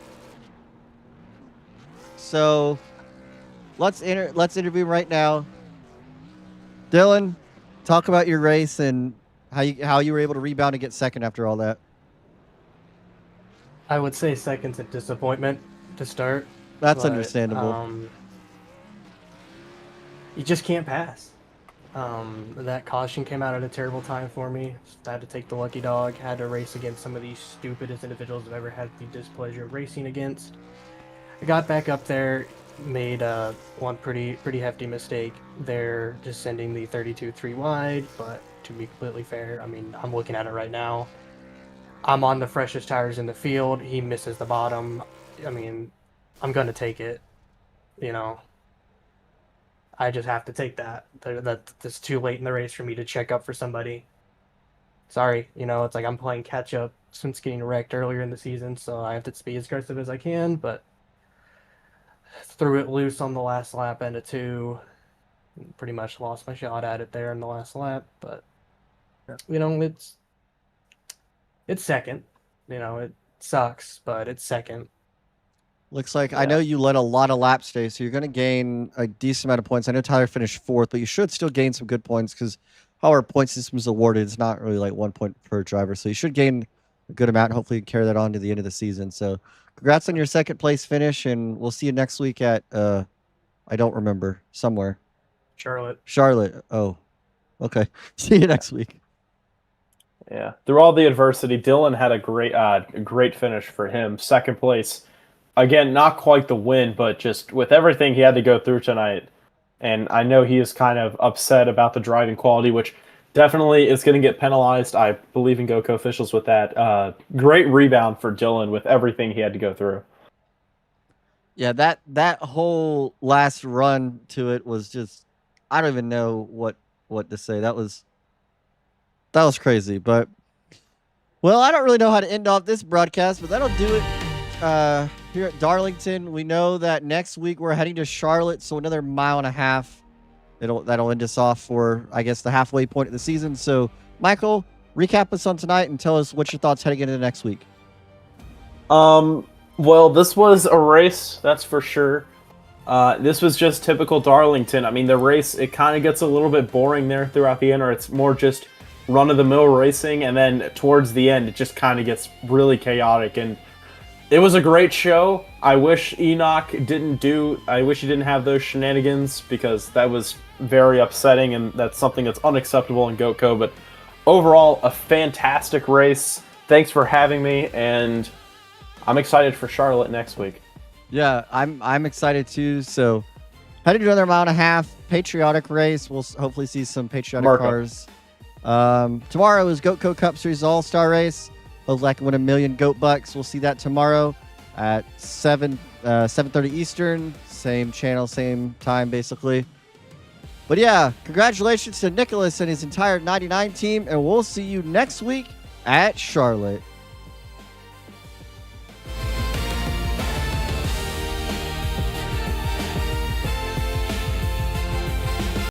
So, let's interview him right now. Dylan, talk about your race and how you were able to rebound and get 2nd after all that. I would say 2nd's a disappointment to start. That's but, understandable. You just can't pass. That caution came out at a terrible time for me. I had to take the lucky dog. Had to race against some of the stupidest individuals I've ever had the displeasure of racing against. I got back up there. made one pretty hefty mistake there, just sending the 32 3 wide. But to be completely fair, I mean, I'm looking at it right now. I'm on the freshest tires in the field. He misses the bottom. I mean, I'm gonna take it. You know, I just have to take that. That's too late in the race for me to check up for somebody. Sorry, you know, it's like I'm playing catch up since getting wrecked earlier in the season, so I have to be as aggressive as I can, but threw it loose on the last lap into two. Pretty much lost my shot at it there in the last lap, but you know, it's second. You know, it sucks, but it's second. Looks like I know you led a lot of laps today, so you're going to gain a decent amount of points. I know Tyler finished fourth, but you should still gain some good points because how our point system is awarded, it's not really like 1 point per driver. So you should gain a good amount. Hopefully, you can carry that on to the end of the season. So congrats on your second place finish, and we'll see you next week at, I don't remember, somewhere. Charlotte. Oh, okay. See you next week. Yeah. Through all the adversity, Dylan had a great finish for him. Second place. Again, not quite the win, but just with everything he had to go through tonight. And I know he is kind of upset about the driving quality, which definitely is going to get penalized. I believe in GATCO officials with that. Great rebound for Dylan with everything he had to go through. Yeah, that whole last run to it was just, I don't even know what to say. That was crazy. But, well, I don't really know how to end off this broadcast, but that'll do it. Here at Darlington, we know that next week we're heading to Charlotte, so another mile and a half. That'll end us off for, I guess, the halfway point of the season. So, Michael, recap us on tonight and tell us what's your thoughts heading into next week. Well, this was a race, that's for sure. This was just typical Darlington. I mean, the race, it kind of gets a little bit boring there throughout the end, or it's more just run-of-the-mill racing, and then towards the end, it just kind of gets really chaotic, and it was a great show. I wish Enoch I wish he didn't have those shenanigans, because that was very upsetting, and that's something that's unacceptable in GATCO, but overall, a fantastic race. Thanks for having me, and I'm excited for Charlotte next week. Yeah, I'm excited too. So, heading to another mile and a half, patriotic race. We'll hopefully see some patriotic cars. Tomorrow is GATCO Cup Series All-Star Race. Hopefully I can win $1 million GOAT bucks. We'll see that tomorrow at 7:30 Eastern. Same channel, same time, basically. But yeah, congratulations to Nicholas and his entire 99 team, and we'll see you next week at Charlotte.